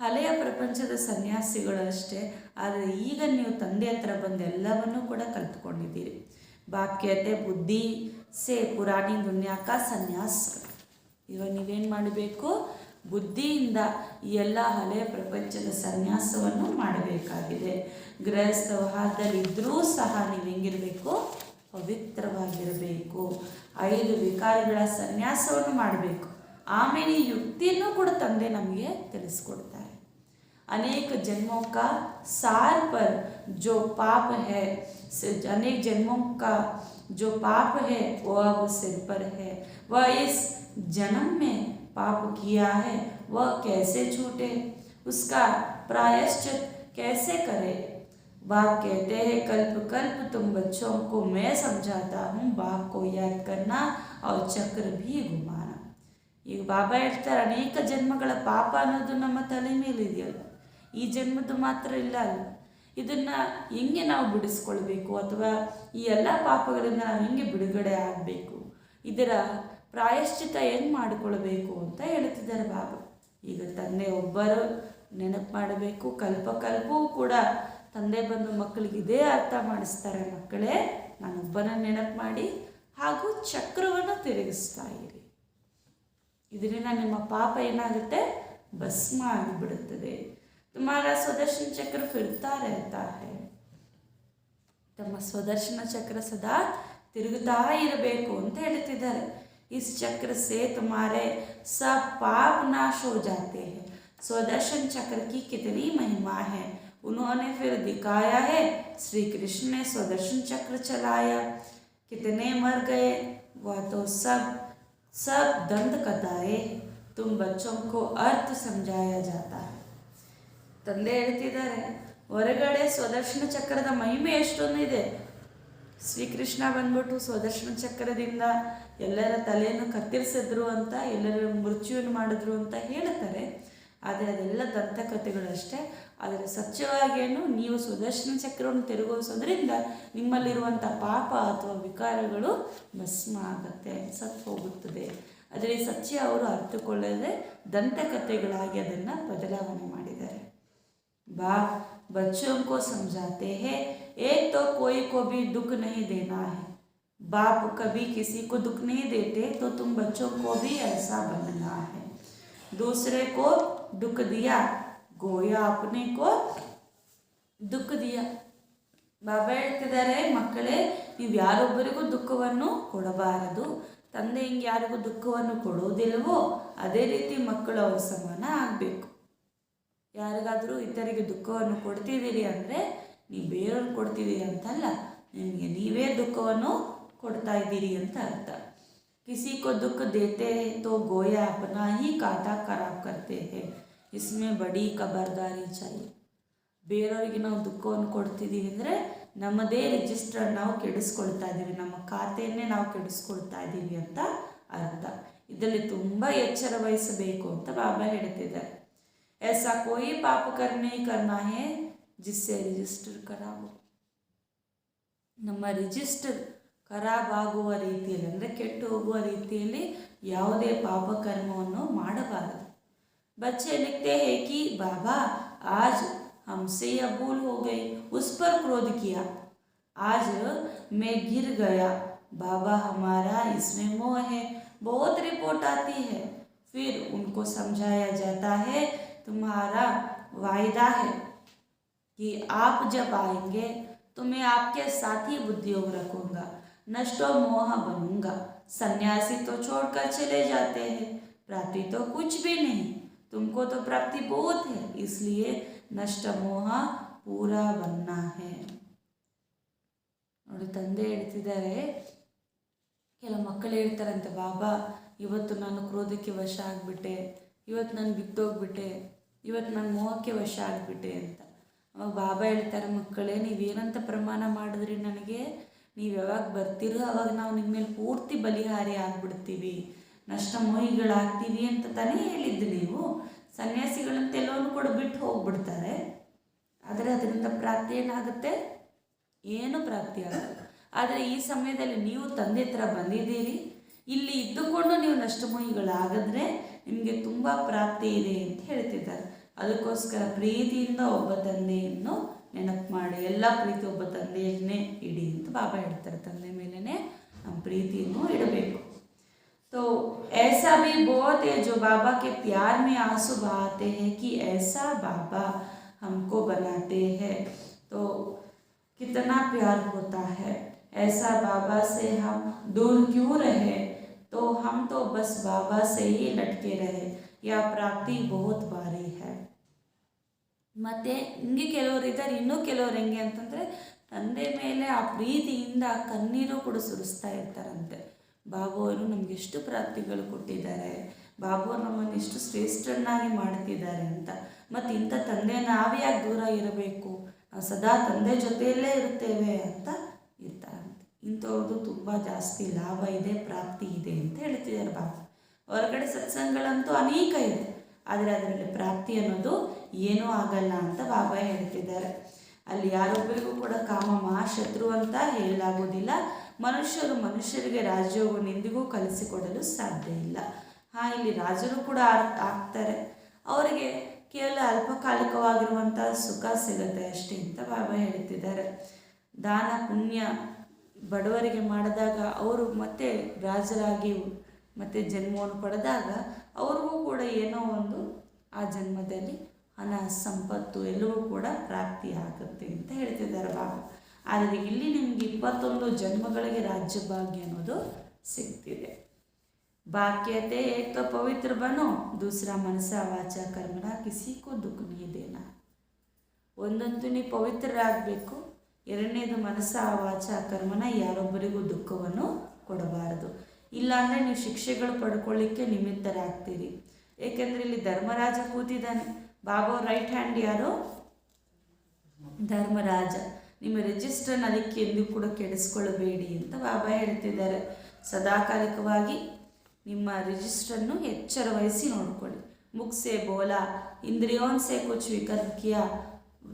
ಹಳೆಯ ಪ್ರಪಂಚದ ಸನ್ಯಾಸಿಗಳು ಅಷ್ಟೇ. ಆದರೆ ಈಗ ನೀವು ತಂದೆ ಹತ್ರ ಬಂದು ಎಲ್ಲವನ್ನೂ ಕೂಡ ಕಲ್ತ್ಕೊಂಡಿದ್ದೀರಿ. ಬಾಪ್ कहते ಬುದ್ಧಿ ಸೇ ಪುರಾಣಿ ದುನಿಯಾ ಕಾ ಸನ್ಯಾಸ. ಇವಾಗ ನೀವೇನು ಮಾಡಬೇಕು? ಬುದ್ಧಿಯಿಂದ ಈ ಎಲ್ಲ ಹಳೆಯ ಪ್ರಪಂಚದ ಸನ್ಯಾಸವನ್ನು ಮಾಡಬೇಕಾಗಿದೆ. ಗೃಹಸ್ಥ ವಾಹದಲ್ಲಿದ್ದರೂ ಸಹ ನೀವು ಹೆಂಗಿರಬೇಕು? ಪವಿತ್ರವಾಗಿರಬೇಕು. 5 ವಿಕಾರಗಳ ಸನ್ಯಾಸವನ್ನು ಮಾಡಬೇಕು. ಆಮೇಲೆ ಈ ಯುಕ್ತಿಯನ್ನು ಕೂಡ ತಂದೆ ನಮಗೆ ತಿಳಿಸ್ಕೊಡ್ತಾರೆ. ಅನೇಕ ಜನ್ಮೋं का सार पर जो पाप है, अनेक जन्मों का जो पाप है वो अब सिर पर है. वह इस जन्म में पाप किया है वह कैसे छूटे, उसका प्रायश्चित कैसे करे. बाप कहते हैं कल्प कल्प तुम बच्चों को मैं समझाता हूँ, बाप को याद करना और चक्र भी घुमाना. ಈಗ ಬಾಬಾ ಹೇಳ್ತಾರೆ, ಅನೇಕ ಜನ್ಮಗಳ ಪಾಪ ಅನ್ನೋದು ನಮ್ಮ ತಲೆ ಮೇಲಿದೆಯಲ್ಲ, ಈ ಜನ್ಮದ್ದು ಮಾತ್ರ ಇಲ್ಲ ಅಲ್ಲ. ಇದನ್ನು ಹೆಂಗೆ ನಾವು ಬಿಡಿಸ್ಕೊಳ್ಬೇಕು, ಅಥವಾ ಈ ಎಲ್ಲ ಪಾಪಗಳಿಂದ ನಾವು ಹೆಂಗೆ ಬಿಡುಗಡೆ ಆಗಬೇಕು, ಇದರ ಪ್ರಾಯಶ್ಚಿತ ಹೆಂಗೆ ಮಾಡಿಕೊಳ್ಬೇಕು ಅಂತ ಹೇಳ್ತಿದ್ದಾರೆ ಬಾಬಾ. ಈಗ ತಂದೆ ಒಬ್ಬರು ನೆನಪು ಮಾಡಬೇಕು. ಕಲ್ಪವೂ ಕೂಡ ತಂದೆ ಬಂದು ಮಕ್ಕಳಿಗೆ ಇದೇ ಅರ್ಥ ಮಾಡಿಸ್ತಾರೆ. ಮಕ್ಕಳೇ, ನಾನೊಬ್ಬನ ನೆನಪು ಮಾಡಿ ಹಾಗೂ ಚಕ್ರವನ್ನು ತಿರುಗಿಸ್ತಾ ಇರಿ. ಇದರಿಂದ ನಿಮ್ಮ ಪಾಪ ಏನಾಗುತ್ತೆ? ಭಸ್ಮ ಆಗಿಬಿಡುತ್ತದೆ. ತುಮಾರ ಸ್ವದರ್ಶನ ಚಕ್ರ ಫಿರ್ತಾ रहता है. ತಮ್ಮ ಸ್ವದರ್ಶನ ಚಕ್ರ ಸದಾ ತಿರುಗುತ್ತಾ ಇರಬೇಕು ಅಂತ ಹೇಳ್ತಿದ್ದಾರೆ. इस चक्र से तुम्हारे सब पाप नाश हो जाते हैं. स्वदर्शन चक्र की कितनी महिमा है. उन्होंने फिर दिखाया है. श्री कृष्ण ने स्वदर्शन चक्र चलाया. कितने मर गए वह तो सब दंत कथाएं. तुम बच्चों को अर्थ समझाया जाता है. ತಂದೆ ಹೇಳ್ತಿದ್ದಾರೆ, ಹೊರಗಡೆ ಸ್ವದರ್ಶನ ಚಕ್ರದ ಮಹಿಮೆ ಎಷ್ಟೊಂದಿದೆ. ಶ್ರೀಕೃಷ್ಣ ಬಂದ್ಬಿಟ್ಟು ಸ್ವದರ್ಶನ ಚಕ್ರದಿಂದ ಎಲ್ಲರ ತಲೆಯನ್ನು ಕತ್ತರಿಸಿದ್ರು ಅಂತ, ಎಲ್ಲರ ಮೃತ್ಯುವನ್ನು ಮಾಡಿದ್ರು ಅಂತ ಹೇಳ್ತಾರೆ. ಆದರೆ ಅದೆಲ್ಲ ದಂತಕಥೆಗಳು ಅಷ್ಟೇ. ಆದರೆ ಸತ್ಯವಾಗೇನು, ನೀವು ಸ್ವದರ್ಶನ ಚಕ್ರವನ್ನು ತಿರುಗಿಸೋದ್ರಿಂದ ನಿಮ್ಮಲ್ಲಿರುವಂಥ ಪಾಪ ಅಥವಾ ವಿಕಾರಗಳು ಭಸ್ಮ ಆಗುತ್ತೆ, ಸತ್ತು ಹೋಗುತ್ತದೆ. ಆದರೆ ಈ ಸತ್ಯ ಅವರು ಅರ್ಥಕೊಳ್ಳದೆ ದಂತಕಥೆಗಳಾಗಿ ಅದನ್ನು ಬದಲಾವಣೆ ಮಾಡಿದ್ದಾರೆ. बाप बच्चों को समझाते हैं, एक तो कोई को भी दुख नहीं देना है. बाप कभी किसी को दुख नहीं देते, तो तुम बच्चों को भी ऐसा बनना है. दूसरे को दुख दिया गोया अपने को दुख दिया. ಬಾಬಾ ಹೇಳ್ತಿದ್ದಾರೆ, ಮಕ್ಕಳೇ, ನೀವು ಯಾರೊಬ್ಬರಿಗೂ ದುಃಖವನ್ನು ಕೊಡಬಾರದು. ತಂದೆ ಹಿಂಗೆ ಯಾರಿಗೂ ದುಃಖವನ್ನು ಕೊಡುವುದಿಲ್ಲವೋ ಅದೇ ರೀತಿ ಮಕ್ಕಳು ಅವ್ರ ಸಮಾನ ಆಗಬೇಕು. ಯಾರಿಗಾದರೂ ಇತರಿಗೆ ದುಃಖವನ್ನು ಕೊಡ್ತಿದ್ದೀರಿ ಅಂದರೆ ನೀವು ಬೇರೆಯವ್ರಿಗೆ ಕೊಡ್ತಿದ್ದೀರಿ ಅಂತಲ್ಲ, ನಿಮಗೆ ನೀವೇ ದುಃಖವನ್ನು ಕೊಡ್ತಾ ಇದ್ದೀರಿ ಅಂತ ಅರ್ಥ. ಕಿಸಿ ಕೋ ದುಃಖ ದೇತೆ ಹೈ ತೋ ಗೋಯಾ ಅಪನಾ ಹಿ ಕಾಟಾ ಖರಾಬ್ ಕರ್ತೆ ಹೈ. ಇಸ್ಮೇ ಬಡಿ ಖಬರ್ದಾರಿ ಚಾಹಿಯೆ. ಬೇರೆಯವರಿಗೆ ನಾವು ದುಃಖವನ್ನು ಕೊಡ್ತಿದ್ದೀವಿ ಅಂದರೆ ನಮ್ಮದೇ ರಿಜಿಸ್ಟರ್ ನಾವು ಕೆಡಿಸ್ಕೊಳ್ತಾ ಇದ್ದೀವಿ, ನಮ್ಮ ಖಾತೆಯನ್ನೇ ನಾವು ಕೆಡಿಸ್ಕೊಳ್ತಾ ಇದ್ದೀವಿ ಅಂತ ಅರ್ಥ. ಇದರಲ್ಲಿ ತುಂಬ ಎಚ್ಚರ ವಹಿಸಬೇಕು ಅಂತ ಬಾಬಾ ಹೇಳ್ತಿದ್ದಾರೆ. ऐसा कोई पाप कर नहीं करना है जिससे ರಿಜಿಸ್ಟರ್ ಖರಾಬು. ನಮ್ಮ ರಿಜಿಸ್ಟರ್ ಖರಾಬ್ ಆಗುವ ರೀತಿಯಲ್ಲಿ, ಅಂದರೆ ಕೆಟ್ಟು ಹೋಗುವ ರೀತಿಯಲ್ಲಿ ಯಾವುದೇ ಪಾಪ ಕರ್ಮವನ್ನು ಮಾಡಬಾರದು. बच्चे लिखते हैं कि बाबा आज हमसे यह भूल हो गई, उस पर क्रोध किया, आज मैं गिर गया, बाबा हमारा इसमें मोह है. बहुत रिपोर्ट आती है. फिर उनको समझाया जाता है, तुम्हारा वायदा है कि आप जब आएंगे तो मैं आपके साथ ही बुद्धियोग रखूँगा, नष्ट मोह बनूंगा. सन्यासी तो छोड़कर चले जाते हैं, प्राप्ति तो कुछ भी नहीं. तुमको तो प्राप्ति बहुत है, इसलिए नष्ट मोह पूरा बनना है. ನೋಡಿ, ತಂದೆ ಹೇಳ್ತಿದ್ದಾರೆ, ಕೆಲವು ಮಕ್ಕಳು ಹೇಳ್ತಾರಂತೆ, ಬಾಬಾ ಇವತ್ತು ನಾನು ಕ್ರೋಧಕ್ಕೆ ವಶ ಆಗಿಬಿಟ್ಟೆ, ಇವತ್ತು ನಾನು ಬಿತ್ತೋಗ್ಬಿಟ್ಟೆ, ಇವತ್ತು ನಾನು ಮೋಹಕ್ಕೆ ವಶ ಆಗಿಬಿಟ್ಟೆ ಅಂತ. ಅವಾಗ ಬಾಬಾ ಹೇಳ್ತಾರೆ, ಮಕ್ಕಳೇ ನೀವೇನಂತ ಪ್ರಮಾಣ ಮಾಡಿದ್ರಿ ನನಗೆ, ನೀವು ಯಾವಾಗ ಬರ್ತೀರೋ ಅವಾಗ ನಾವು ನಿಮ್ಮ ಮೇಲೆ ಪೂರ್ತಿ ಬಲಿಹಾರಿ ಆಗಿಬಿಡ್ತೀವಿ, ನಷ್ಟ ಮೋಹಿಗಳಾಗ್ತೀವಿ ಅಂತ ತಾನೇ ಹೇಳಿದ್ದು ನೀವು. ಸನ್ಯಾಸಿಗಳಂತ ಎಲ್ಲವನ್ನೂ ಕೂಡ ಬಿಟ್ಟು ಹೋಗ್ಬಿಡ್ತಾರೆ, ಆದರೆ ಅದರಿಂದ ಪ್ರಾಪ್ತಿ ಏನಾಗುತ್ತೆ? ಏನು ಪ್ರಾಪ್ತಿ ಆಗಲ್ಲ. ಆದರೆ ಈ ಸಮಯದಲ್ಲಿ ನೀವು ತಂದೆ ಹತ್ರ ಬಂದಿದ್ದೀರಿ, ಇಲ್ಲಿ ಇದ್ದುಕೊಂಡು ನೀವು ನಷ್ಟಮೋಹಿಗಳಾಗಿದ್ರೆ ನಿಮಗೆ ತುಂಬ ಪ್ರಾಪ್ತಿ ಇದೆ ಅಂತ ಹೇಳ್ತಿದ್ದಾರೆ. ಅದಕ್ಕೋಸ್ಕರ ಪ್ರೀತಿಯಿಂದ ಒಬ್ಬ ತಂದೆಯನ್ನು ನೆನಪು ಮಾಡಿ, ಎಲ್ಲ ಪ್ರೀತಿ ಒಬ್ಬ ತಂದೆಯನ್ನೇ ಇಡಿ ಅಂತ ಬಾಬಾ ಹೇಳ್ತಾರೆ. ತಂದೆ ಮೇಲೇ ನಮ್ಮ ಪ್ರೀತಿಯನ್ನು ಇಡಬೇಕು. तो ऐसा भी बहुत है जो बाबा के प्यार में आंसू बहाते हैं कि ऐसा बाबा हमको बनाते हैं, तो कितना प्यार होता है, ऐसा बाबा से हम दूर क्यों रहे, तो हम तो बस बाबा से ही लटके रहे, यह प्राप्ति बहुत भारी है. ಮತ್ತು ಹಿಂಗೆ ಕೆಲವರು ಇದ್ದಾರೆ, ಇನ್ನೂ ಕೆಲವರು ಹೆಂಗೆ ಅಂತಂದರೆ ತಂದೆ ಮೇಲೆ ಆ ಪ್ರೀತಿಯಿಂದ ಕಣ್ಣೀರು ಕೂಡ ಸುರಿಸ್ತಾ ಇರ್ತಾರಂತೆ. ಬಾಬುವರು ನಮ್ಗೆ ಎಷ್ಟು ಪ್ರಾಪ್ತಿಗಳು ಕೊಟ್ಟಿದ್ದಾರೆ, ಬಾಬುವರು ನಮ್ಮನ್ನು ಎಷ್ಟು ಶ್ರೇಷ್ಠರನ್ನಾಗಿ ಮಾಡ್ತಿದ್ದಾರೆ ಅಂತ. ಮತ್ತು ಇಂಥ ತಂದೆ ನಾವೇ ಯಾಕೆ ದೂರ ಇರಬೇಕು, ನಾವು ಸದಾ ತಂದೆ ಜೊತೆಯಲ್ಲೇ ಇರ್ತೇವೆ ಅಂತ ಇರ್ತಾರಂತೆ. ಇಂಥವ್ರದ್ದು ತುಂಬ ಜಾಸ್ತಿ ಲಾಭ ಇದೆ, ಪ್ರಾಪ್ತಿ ಇದೆ ಅಂತ ಹೇಳ್ತಿದ್ದಾರೆ ಬಾಬಾ. ಹೊರಗಡೆ ಸತ್ಸಂಗಗಳಂತೂ ಅನೇಕ ಇದೆ, ಆದರೆ ಅದರಲ್ಲಿ ಪ್ರಾಪ್ತಿ ಅನ್ನೋದು ಏನೂ ಆಗಲ್ಲ ಅಂತ ಬಾಬಾ ಹೇಳ್ತಿದ್ದಾರೆ. ಅಲ್ಲಿ ಯಾರೊಬ್ಬರಿಗೂ ಕೂಡ ಕಾಮ ಮಹಾಶತ್ರು ಅಂತ ಹೇಳಲಾಗೋದಿಲ್ಲ. ಮನುಷ್ಯರು ಮನುಷ್ಯರಿಗೆ ರಾಜಯೋಗವನ್ನು ಎಂದಿಗೂ ಕಲಿಸಿಕೊಡಲು ಸಾಧ್ಯ ಇಲ್ಲ. ಇಲ್ಲಿ ರಾಜರು ಕೂಡ ಆಗ್ತಾರೆ, ಅವರಿಗೆ ಕೇವಲ ಅಲ್ಪಕಾಲಿಕವಾಗಿರುವಂಥ ಸುಖ ಸಿಗುತ್ತೆ ಅಷ್ಟೇ ಅಂತ ಬಾಬಾ ಹೇಳ್ತಿದ್ದಾರೆ. ದಾನ ಪುಣ್ಯ ಬಡವರಿಗೆ ಮಾಡಿದಾಗ ಅವರು ಮತ್ತೆ ರಾಜರಾಗಿ ಮತ್ತೆ ಜನ್ಮವನ್ನು ಪಡೆದಾಗ ಅವ್ರಿಗೂ ಕೂಡ ಏನೋ ಒಂದು ಆ ಜನ್ಮದಲ್ಲಿ ಹಣ ಸಂಪತ್ತು ಎಲ್ಲವೂ ಕೂಡ ಪ್ರಾಪ್ತಿ ಆಗುತ್ತೆ ಅಂತ ಹೇಳ್ತಿದ್ದಾರೆ ಬಾಬಾ. ಆದರೆ ಇಲ್ಲಿ ನಿಮಗೆ 21 ಜನ್ಮಗಳಿಗೆ ರಾಜ್ಯ ಭಾಗ್ಯ ಅನ್ನೋದು ಸಿಗ್ತಿದೆ. ಬಾಕ್ಯತೆ ಏಕ್ ತೋ ಪವಿತ್ರ ಬನೋ, ದೂಸರಾ ಮನಸ ವಾಚ ಕರ್ಮನ ಕಿಸಿಗೂ ದುಃಖ ನೀ ದೇನಾ. ಒಂದಂತೂ ನೀವು ಪವಿತ್ರರಾಗಬೇಕು, ಎರಡನೇದು ಮನಸ ವಾಚ ಕರ್ಮನ ಯಾರೊಬ್ಬರಿಗೂ ದುಃಖವನ್ನು ಕೊಡಬಾರದು. ಇಲ್ಲಾಂದರೆ ನೀವು ಶಿಕ್ಷೆಗಳು ಪಡ್ಕೊಳ್ಳಿಕ್ಕೆ ನಿಮಿತ್ತರಾಗ್ತೀರಿ. ಏಕೆಂದರೆ ಇಲ್ಲಿ ಧರ್ಮರಾಜ ಕೂತಿದ್ದಾನೆ. ಬಾಬಾ ರೈಟ್ ಹ್ಯಾಂಡ್ ಯಾರು? ಧರ್ಮರಾಜ. ನಿಮ್ಮ ರಿಜಿಸ್ಟ್ರನ್ನು ಅದಕ್ಕೆ ಎಂದೂ ಕೂಡ ಕೆಡಿಸ್ಕೊಳ್ಬೇಡಿ ಅಂತ ಬಾಬಾ ಹೇಳ್ತಿದ್ದಾರೆ. ಸದಾಕಾಲಿಕವಾಗಿ ನಿಮ್ಮ ರಿಜಿಸ್ಟ್ರನ್ನು ಎಚ್ಚರ ವಹಿಸಿ ನೋಡ್ಕೊಳ್ಳಿ. ಮುಖ್ಸೆ ಬೋಲಾ ಇಂದ್ರಿಯೋನ್ ಸೆ ಕುಚ್ ವಿಕರ್ ಕಿಯಾ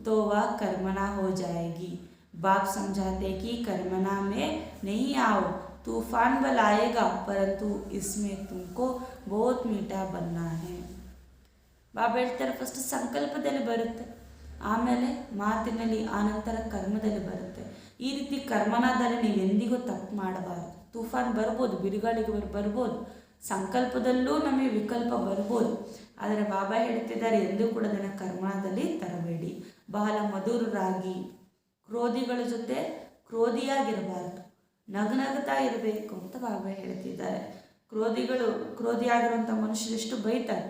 तो वह कर्मना हो जाएगी. बाप समझाते कि कर्मना में नहीं आओ, तूफान बल आएगा, परंतु इसमें तुमको बहुत मीठा बनना है. ಬಾಬಾ ಹೇಳ್ತಾರೆ, ಫಸ್ಟ್ ಸಂಕಲ್ಪದಲ್ಲಿ ಬರುತ್ತೆ, ಆಮೇಲೆ ಮಾತಿನಲ್ಲಿ, ಆನಂತರ ಕರ್ಮದಲ್ಲಿ ಬರುತ್ತೆ. ಈ ರೀತಿ ಕರ್ಮನಾದಲ್ಲಿ ನೀವು ಎಂದಿಗೂ ತಪ್ಪು ಮಾಡಬಾರ್ದು. ತುಫಾನ್ ಬರ್ಬೋದು, ಬಿರುಗಾಳಿಗೆ ಬರ್ಬೋದು, ಸಂಕಲ್ಪದಲ್ಲೂ ನಮಗೆ ವಿಕಲ್ಪ ಬರ್ಬೋದು. ಆದರೆ ಬಾಬಾ ಹೇಳ್ತಿದ್ದಾರೆ, ಎಂದೂ ಕೂಡ ಅದನ್ನು ಕರ್ಮದಲ್ಲಿ ತರಬೇಡಿ. ಬಹಳ ಮಧುರರಾಗಿ, ಕ್ರೋಧಿಗಳ ಜೊತೆ ಕ್ರೋಧಿಯಾಗಿರಬಾರ್ದು, ನಗನಗ್ತಾ ಇರಬೇಕು ಅಂತ ಬಾಬಾ ಹೇಳ್ತಿದ್ದಾರೆ. ಕ್ರೋಧಿಯಾಗಿರುವಂಥ ಮನುಷ್ಯರು ಎಷ್ಟು ಬೈತಾರೆ